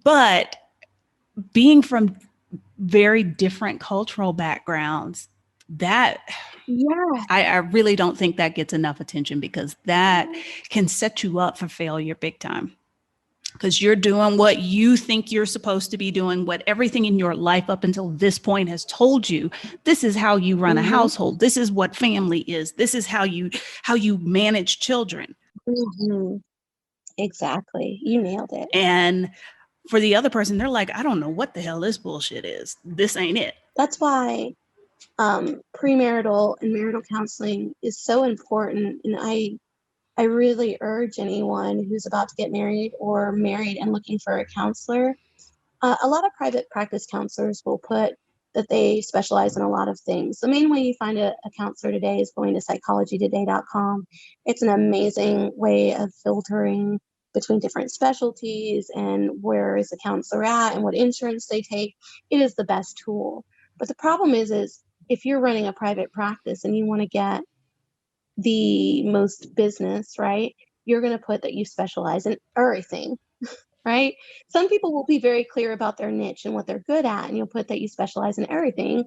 but being from very different cultural backgrounds, that Yeah. I really don't think that gets enough attention, because that can set you up for failure big time. Because you're doing what you think you're supposed to be doing, what everything in your life up until this point has told you. This is how you run a household. This is what family is. This is how you manage children. Mhm. Exactly. You nailed it. And for the other person, they're like, I don't know what the hell this bullshit is. This ain't it. That's why premarital and marital counseling is so important. And I really urge anyone who's about to get married or married and looking for a counselor. A lot of private practice counselors will put that they specialize in a lot of things. The main way you find a counselor today is going to psychologytoday.com. It's an amazing way of filtering between different specialties and where is the counselor at and what insurance they take. It is the best tool. But the problem is if you're running a private practice and you want to get the most business, right? You're going to put that you specialize in everything, right? Some people will be very clear about their niche and what they're good at, and you'll put that you specialize in everything.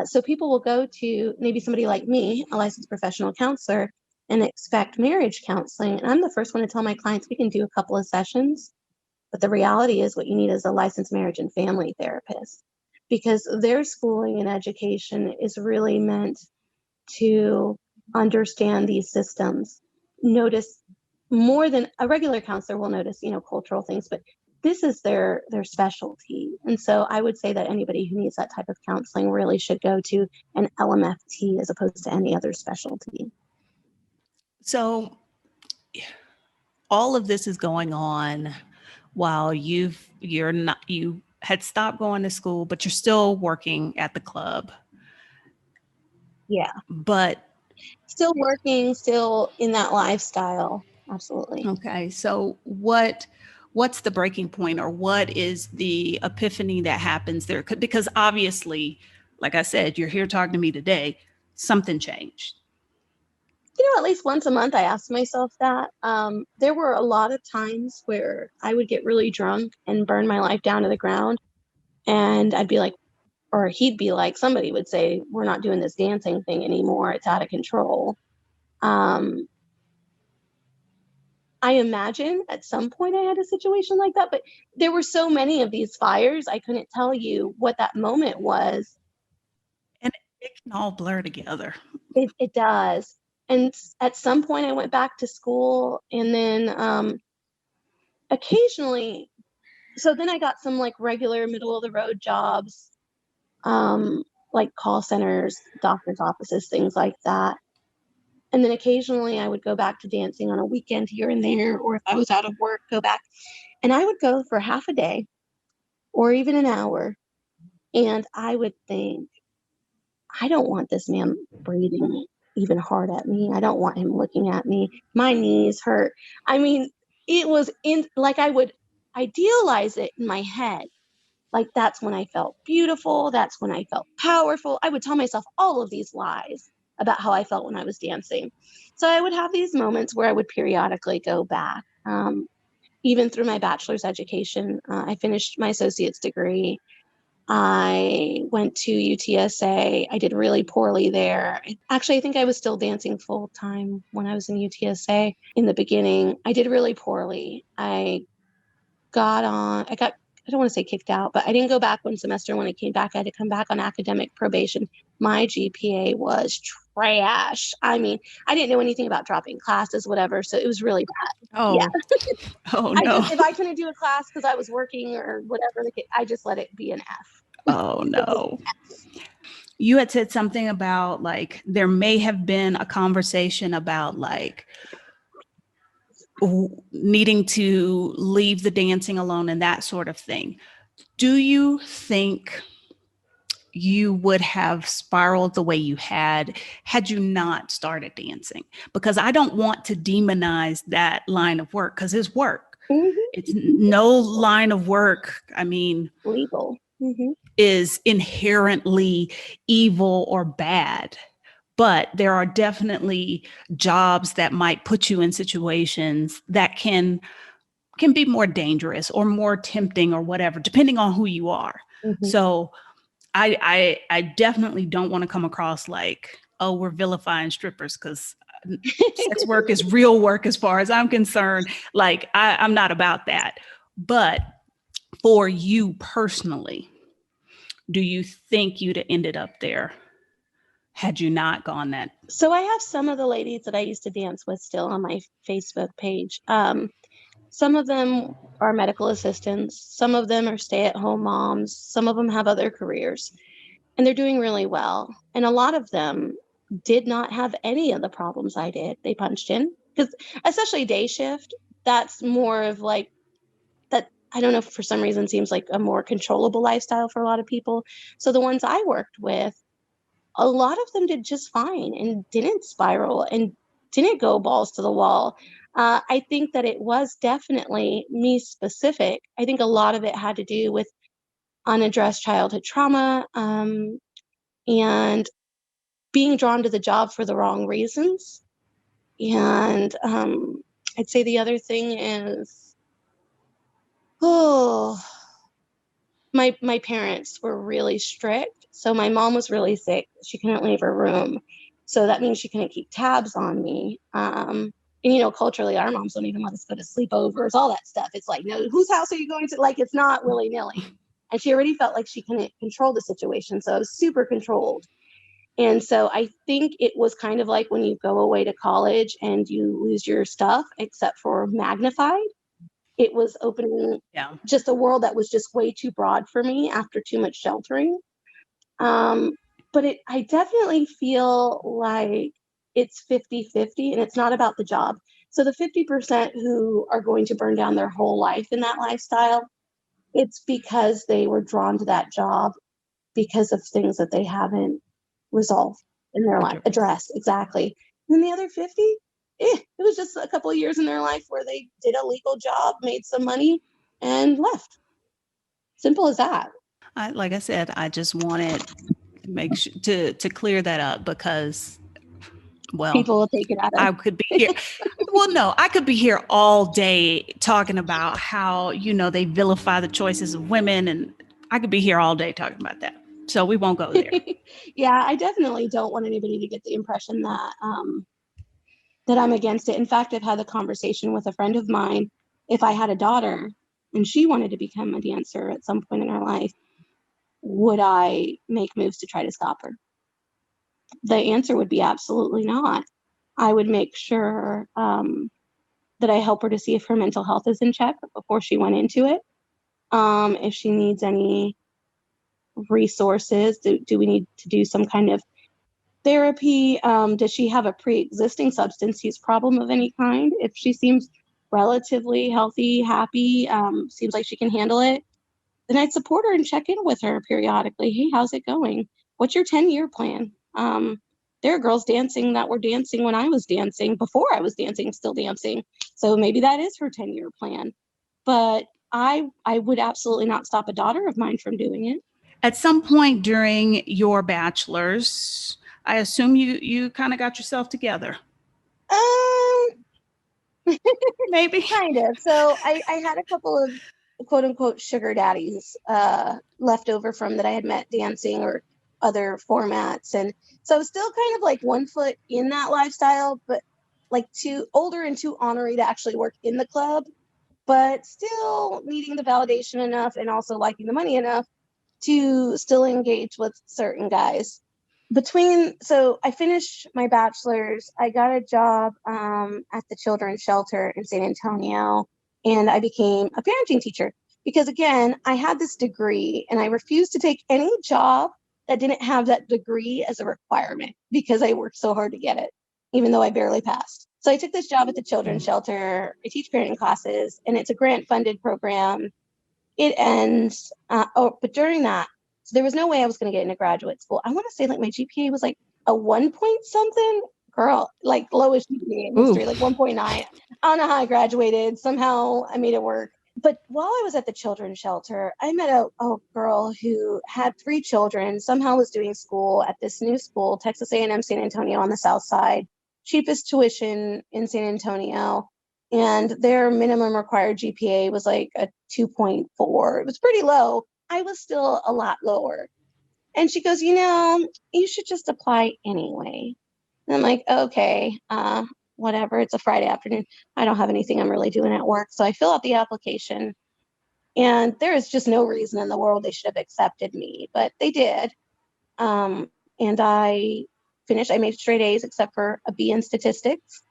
So people will go to maybe somebody like me, a licensed professional counselor, and expect marriage counseling. And I'm the first one to tell my clients we can do a couple of sessions, but the reality is what you need is a licensed marriage and family therapist, because their schooling and education is really meant to understand these systems, notice more than a regular counselor will notice, cultural things, but this is their specialty. And so I would say that anybody who needs that type of counseling really should go to an LMFT as opposed to any other specialty. So all of this is going on while you had stopped going to school, but you're still working at the club. Yeah. But Still working, still in that lifestyle. Absolutely. okay, so what's the breaking point, or what is the epiphany that happens there? Because obviously, like I said, you're here talking to me today, something changed. At least once a month, I asked myself that. There were a lot of times where I would get really drunk and burn my life down to the ground. And I'd be like, or he'd be like, somebody would say, we're not doing this dancing thing anymore. It's out of control. Um, I imagine at some point I had a situation like that, but there were so many of these fires, I couldn't tell you what that moment was. And it can all blur together. It does. And at some point I went back to school, and then occasionally, so then I got some like regular middle of the road jobs, like call centers, doctor's offices, things like that. And then occasionally I would go back to dancing on a weekend here and there, or if I was out of work, go back. And I would go for half a day or even an hour. And I would think, I don't want this man breathing even hard at me. I don't want him looking at me. My knees hurt. I mean, it was like I would idealize it in my head. Like that's when I felt beautiful. That's when I felt powerful. I would tell myself all of these lies about how I felt when I was dancing. So I would have these moments where I would periodically go back. Even through my bachelor's education, I finished my associate's degree. I went to UTSA. I did really poorly there. Actually, I think I was still dancing full time when I was in UTSA in the beginning. I did really poorly. I got I don't want to say kicked out, but I didn't go back one semester. When I came back, I had to come back on academic probation. My GPA was trash. I mean, I didn't know anything about dropping classes, whatever. So it was really bad. Yeah. Oh, oh no. If I couldn't do a class because I was working or whatever, I just let it be an F. Oh no. You had said something about like there may have been a conversation about like needing to leave the dancing alone and that sort of thing. Do you think you would have spiraled the way you had you not started dancing? Because I don't want to demonize that line of work because it's work. Mm-hmm. It's no line of work. I mean, Legal. Mm-hmm. is inherently evil or bad. But there are definitely jobs that might put you in situations that can be more dangerous or more tempting or whatever, depending on who you are. Mm-hmm. So I definitely don't want to come across like, oh, we're vilifying strippers, because sex work is real work as far as I'm concerned. Like I'm not about that. But for you personally, do you think you'd have ended up there had you not gone that? So I have some of the ladies that I used to dance with still on my Facebook page. Some of them are medical assistants. Some of them are stay-at-home moms. Some of them have other careers, and they're doing really well. And a lot of them did not have any of the problems I did. They punched in, because especially day shift, that's more of like that. I don't know, for some reason seems like a more controllable lifestyle for a lot of people. So the ones I worked with, a lot of them did just fine and didn't spiral and didn't go balls to the wall. I think that it was definitely me specific. I think a lot of it had to do with unaddressed childhood trauma, and being drawn to the job for the wrong reasons. And I'd say the other thing is, oh, my parents were really strict. So my mom was really sick. She couldn't leave her room. So that means she couldn't keep tabs on me. And, culturally, our moms don't even let us go to sleepovers, all that stuff. It's like, no, whose house are you going to? Like, it's not willy-nilly. And she already felt like she couldn't control the situation. So I was super controlled. And so I think it was kind of like when you go away to college and you lose your stuff, except for magnified. It was opening just a world that was just way too broad for me after too much sheltering. But I definitely feel like it's 50-50, and it's not about the job. So the 50% who are going to burn down their whole life in that lifestyle, it's because they were drawn to that job because of things that they haven't resolved in their life, addressed. Exactly. And then the other 50, it was just a couple of years in their life where they did a legal job, made some money, and left. Simple as that. Like I said, I just wanted to make sure to clear that up, because, well, people will take it out of. I could be here. Well, no, I could be here all day talking about how, they vilify the choices of women, and I could be here all day talking about that. So we won't go there. Yeah, I definitely don't want anybody to get the impression that that I'm against it. In fact, I've had the conversation with a friend of mine. If I had a daughter and she wanted to become a dancer at some point in her life, would I make moves to try to stop her? The answer would be absolutely not. I would make sure that I help her to see if her mental health is in check before she went into it. If she needs any resources, do we need to do some kind of therapy? Does she have a pre-existing substance use problem of any kind? If she seems relatively healthy, happy, seems like she can handle it, then I'd support her and check in with her periodically. Hey, how's it going? What's your 10-year plan? There are girls dancing that were dancing when I was dancing, before I was dancing, still dancing. So maybe that is her 10-year plan. But I would absolutely not stop a daughter of mine from doing it. At some point during your bachelor's, I assume you kind of got yourself together. Maybe. Kind of. So I had a couple of quote unquote sugar daddies left over from that I had met dancing or other formats. And so I was still kind of like one foot in that lifestyle, but like too older and too ornery to actually work in the club. but still needing the validation enough and also liking the money enough to still engage with certain guys. So I finished my bachelor's, I got a job at the children's shelter in San Antonio, and I became a parenting teacher because, again, I had this degree and I refused to take any job that didn't have that degree as a requirement because I worked so hard to get it, even though I barely passed. So I took this job at the children's shelter. I teach parenting classes, and it's a grant-funded program. It ends, but during that, so there was no way I was going to get into graduate school. I want to say like my GPA was like a 1 point something, girl, like lowest GPA in history, like 1.9. I don't know how I graduated. Somehow I made it work. But while I was at the children's shelter, I met a girl who had 3 children, somehow was doing school at this new school, Texas A&M San Antonio on the south side, cheapest tuition in San Antonio. And their minimum required GPA was like a 2.4. It was pretty low. I was still a lot lower. And she goes, you should just apply anyway. And I'm like, okay, whatever. It's a Friday afternoon. I don't have anything I'm really doing at work. So I fill out the application. And there is just no reason in the world they should have accepted me, but they did. And I finished. I made straight A's except for a B in statistics.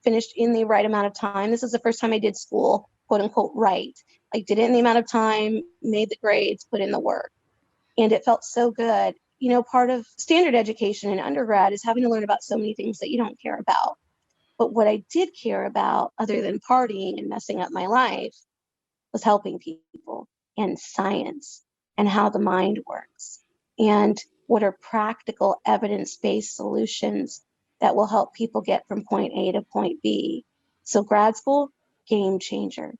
Finished in the right amount of time. This is the first time I did school, quote unquote, right. I did it in the amount of time, made the grades, put in the work. And it felt so good. Part of standard education in undergrad is having to learn about so many things that you don't care about. But what I did care about, other than partying and messing up my life, was helping people and science and how the mind works and what are practical evidence-based solutions that will help people get from point A to point B. So grad school, game changer,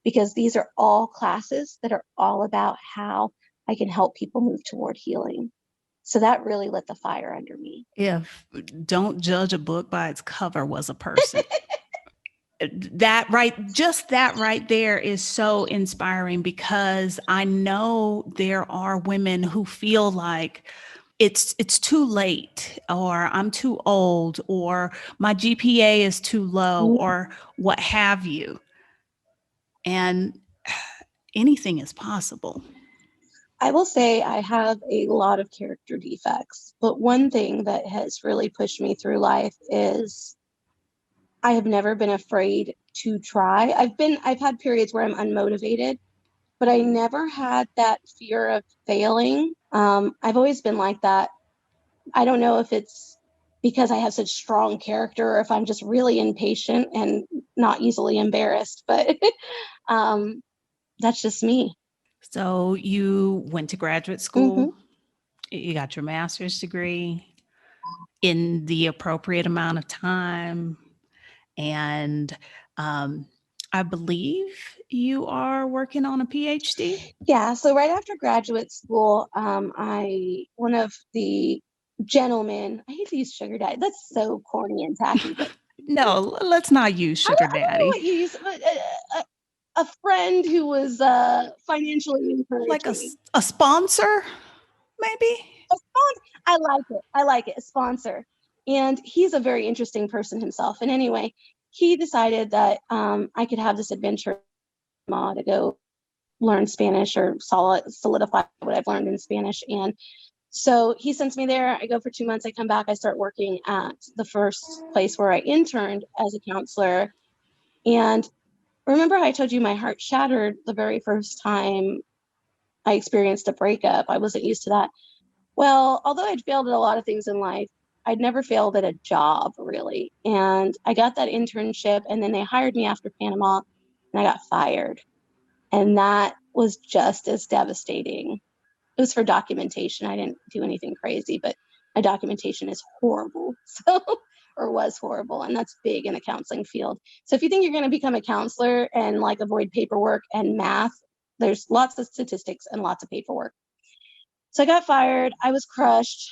because these are all classes that are all about how I can help people move toward healing. So that really lit the fire under me. If don't judge a book by its cover was a person. That right there is so inspiring, because I know there are women who feel like it's too late, or I'm too old, or my GPA is too low, or what have you. And anything is possible. I will say I have a lot of character defects, but one thing that has really pushed me through life is I have never been afraid to try. I've had periods where I'm unmotivated, but I never had that fear of failing. I've always been like that. I don't know if it's because I have such strong character or if I'm just really impatient and not easily embarrassed, but that's just me. So you went to graduate school, you got your master's degree in the appropriate amount of time. And I believe you are working on a PhD. Yeah. So right after graduate school, one of the gentlemen, I hate to use sugar daddy. That's so corny and tacky, but No, let's not use sugar I don't know daddy. what you use, but a friend who was financially encouraging. Like a sponsor, maybe? A sponsor. I like it. A sponsor. And he's a very interesting person himself. And anyway, he decided that I could have this adventure to go learn Spanish or solidify what I've learned in Spanish. And so he sends me there. I go for 2 months. I come back. I start working at the first place where I interned as a counselor. And remember I told you my heart shattered the very first time I experienced a breakup. I wasn't used to that. Well, although I'd failed at a lot of things in life, I'd never failed at a job, really. And I got that internship, and then they hired me after Panama, and I got fired. And that was just as devastating. It was for documentation. I didn't do anything crazy, but my documentation is horrible. Or was horrible. And that's big in the counseling field. So if you think you're going to become a counselor and like avoid paperwork and math, there's lots of statistics and lots of paperwork. So I got fired. I was crushed.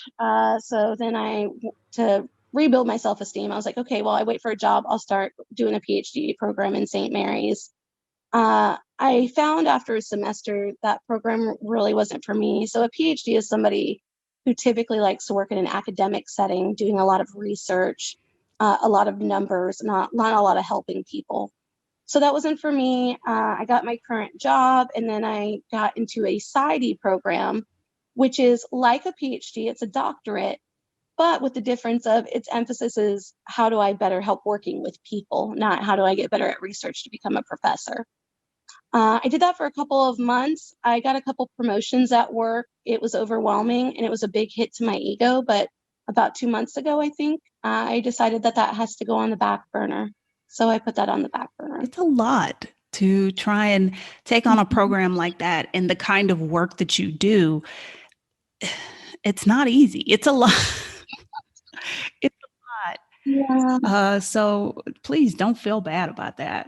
So then to rebuild my self-esteem, I was like, okay, well, I wait for a job. I'll start doing a PhD program in St. Mary's. I found after a semester that program really wasn't for me. So a PhD is somebody who typically likes to work in an academic setting, doing a lot of research, a lot of numbers, not a lot of helping people. So that wasn't for me. I got my current job, and then I got into a PsyD program, which is like a PhD. It's a doctorate, but with the difference of its emphasis is how do I better help working with people, not how do I get better at research to become a professor. I did that for a couple of months. I got a couple promotions at work. It was overwhelming and it was a big hit to my ego. But about 2 months ago, I think, I decided that that has to go on the back burner. So I put that on the back burner. It's a lot to try and take on a program like that and the kind of work that you do. It's not easy. It's a lot. It's a lot. Yeah. So please don't feel bad about that.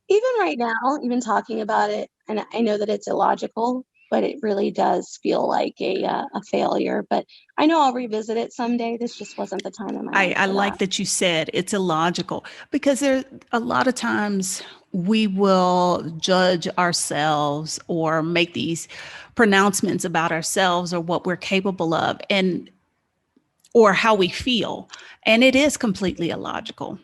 Even right now, even talking about it, and I know that it's illogical, but it really does feel like a failure. But I know I'll revisit it someday. This just wasn't the time in my life I for like that. that you said it's illogical because there a lot of times we will judge ourselves or make these pronouncements about ourselves or what we're capable of and or how we feel. And it is completely illogical,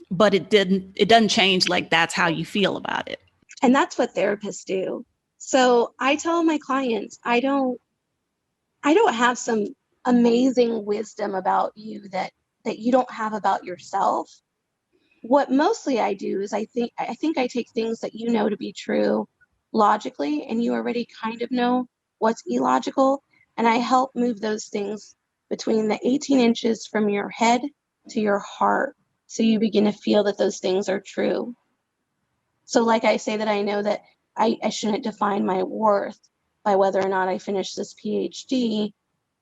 but it doesn't change like that's how you feel about it. And that's what therapists do. So I tell my clients, I don't have some amazing wisdom about you that you don't have about yourself. What mostly I do is I think I take things that you know to be true logically, and you already kind of know what's illogical, and I help move those things between the 18 inches from your head to your heart, so you begin to feel that those things are true. So like I say that I know that I shouldn't define my worth by whether or not I finish this PhD.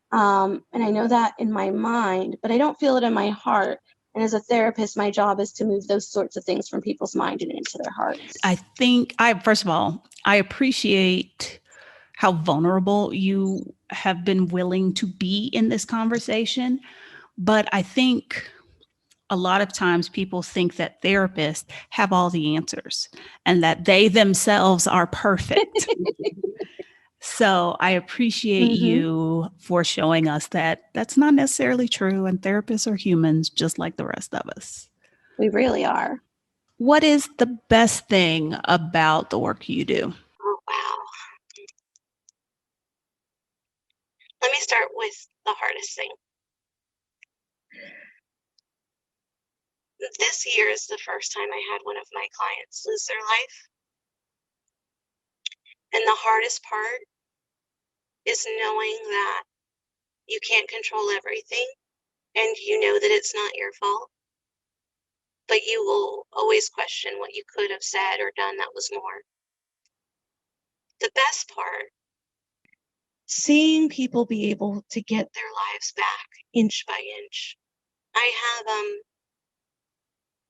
And I know that in my mind, but I don't feel it in my heart. And as a therapist, my job is to move those sorts of things from people's mind and into their hearts. I think first of all, I appreciate how vulnerable you have been willing to be in this conversation. But I think a lot of times people think that therapists have all the answers and that they themselves are perfect. So I appreciate Mm-hmm. you for showing us that that's not necessarily true and therapists are humans just like the rest of us. We really are. What is the best thing about the work you do? Oh, wow. Let me start with the hardest thing. This year is the first time I had one of my clients lose their life. And the hardest part is knowing that you can't control everything and you know that it's not your fault, but you will always question what you could have said or done that was more. The best part, seeing people be able to get their lives back inch by inch.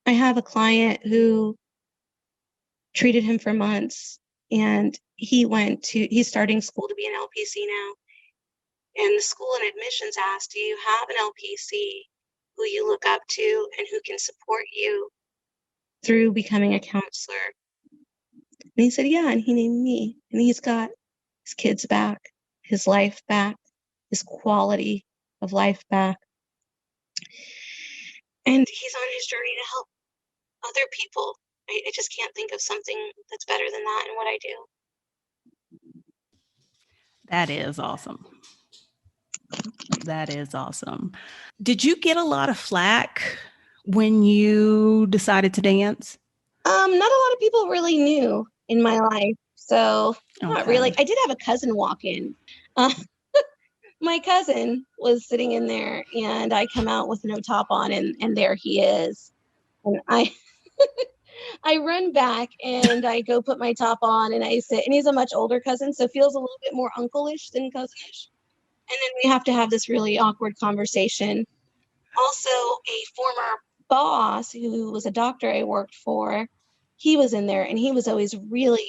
I have a client who treated him for months, and he's starting school to be an LPC now. And the school and admissions asked, do you have an LPC who you look up to and who can support you through becoming a counselor? And he said, yeah, and he named me. And he's got his kids back, his life back, his quality of life back. And he's on his journey to help other people. I just can't think of something that's better than that in what I do. That is awesome. That is awesome. Did you get a lot of flack when you decided to dance? Not a lot of people really knew in my life, so not really. I did have a cousin walk in. Uh, my cousin was sitting in there, and I come out with no top on, and there he is. And I run back and I go put my top on and I sit, and he's a much older cousin, so feels a little bit more uncle-ish than cousinish. And then we have to have this really awkward conversation. Also, a former boss who was a doctor I worked for, he was in there, and he was always really,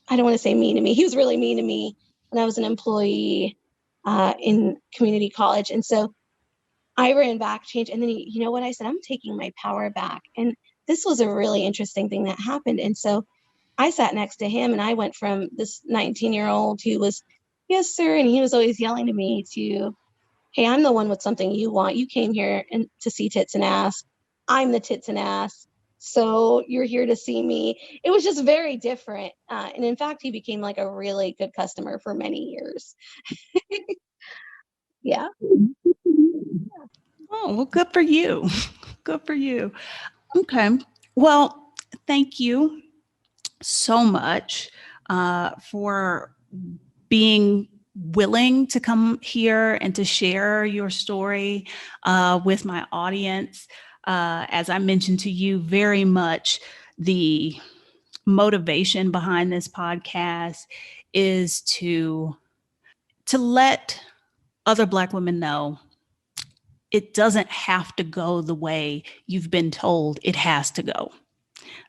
I don't want to say mean to me. He was really mean to me when I was an employee in community college. And so I ran back, changed, and then you know what I said? I'm taking my power back. And this was a really interesting thing that happened. And so I sat next to him, and I went from this 19-year-old who was, yes, sir, and he was always yelling to me, to, hey, I'm the one with something you want. You came here and to see tits and ass. I'm the tits and ass. So you're here to see me. It was just very different. And in fact, he became like a really good customer for many years. Yeah. Oh, well, good for you. Good for you. Okay. Well, thank you so much for being willing to come here and to share your story with my audience. As I mentioned to you, very much the motivation behind this podcast is to let other Black women know it doesn't have to go the way you've been told it has to go.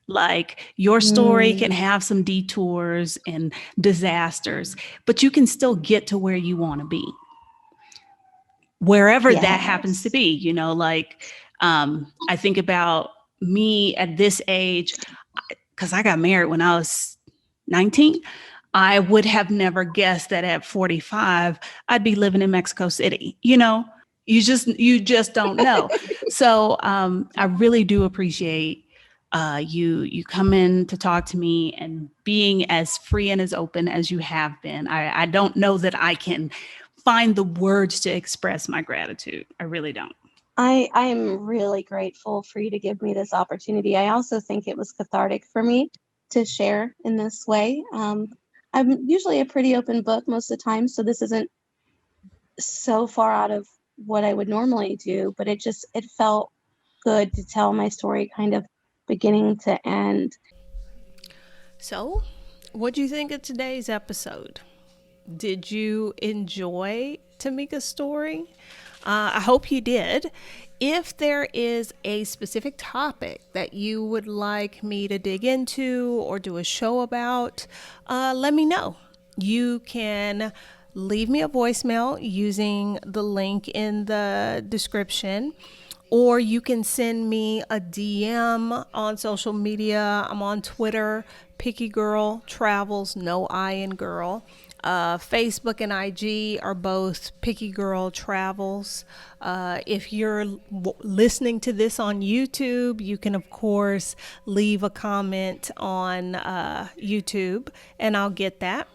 Like your story can have some detours and disasters, but you can still get to where you want to be. Wherever that happens to be, you know, like I think about me at this age, because I got married when I was 19. I would have never guessed that at 45, I'd be living in Mexico City. You know, you just don't know. So I really do appreciate you coming to talk to me and being as free and as open as you have been. I don't know that I can find the words to express my gratitude. I really don't. I am really grateful for you to give me this opportunity. I also think it was cathartic for me to share in this way. I'm usually a pretty open book most of the time, so this isn't so far out of what I would normally do, but it felt good to tell my story kind of beginning to end. So, what do you think of today's episode? Did you enjoy Tamika's story? I hope you did. If there is a specific topic that you would like me to dig into or do a show about, let me know. You can leave me a voicemail using the link in the description, or you can send me a DM on social media. I'm on Twitter, Picky Girl Travels, no I in girl. Facebook and IG are both Picky Girl Travels. If you're listening to this on YouTube, you can, of course, leave a comment on YouTube, and I'll get that.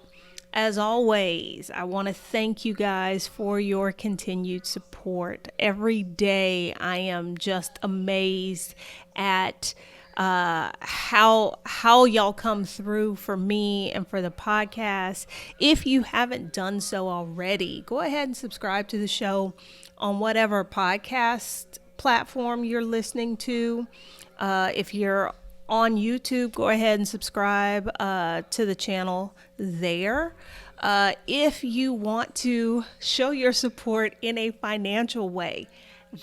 As always, I want to thank you guys for your continued support. Every day, I am just amazed at how y'all come through for me and for the podcast. If you haven't done so already, go ahead and subscribe to the show on whatever podcast platform you're listening to. If you're on YouTube, go ahead and subscribe to the channel there. If you want to show your support in a financial way,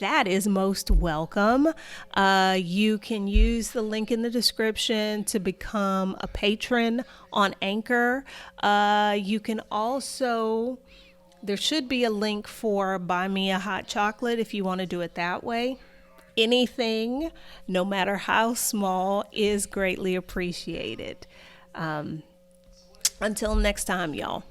that is most welcome. You can use the link in the description to become a patron on Anchor. You can also, there should be a link for Buy Me a Hot Chocolate if you want to do it that way. Anything, no matter how small, is greatly appreciated. Until next time, y'all.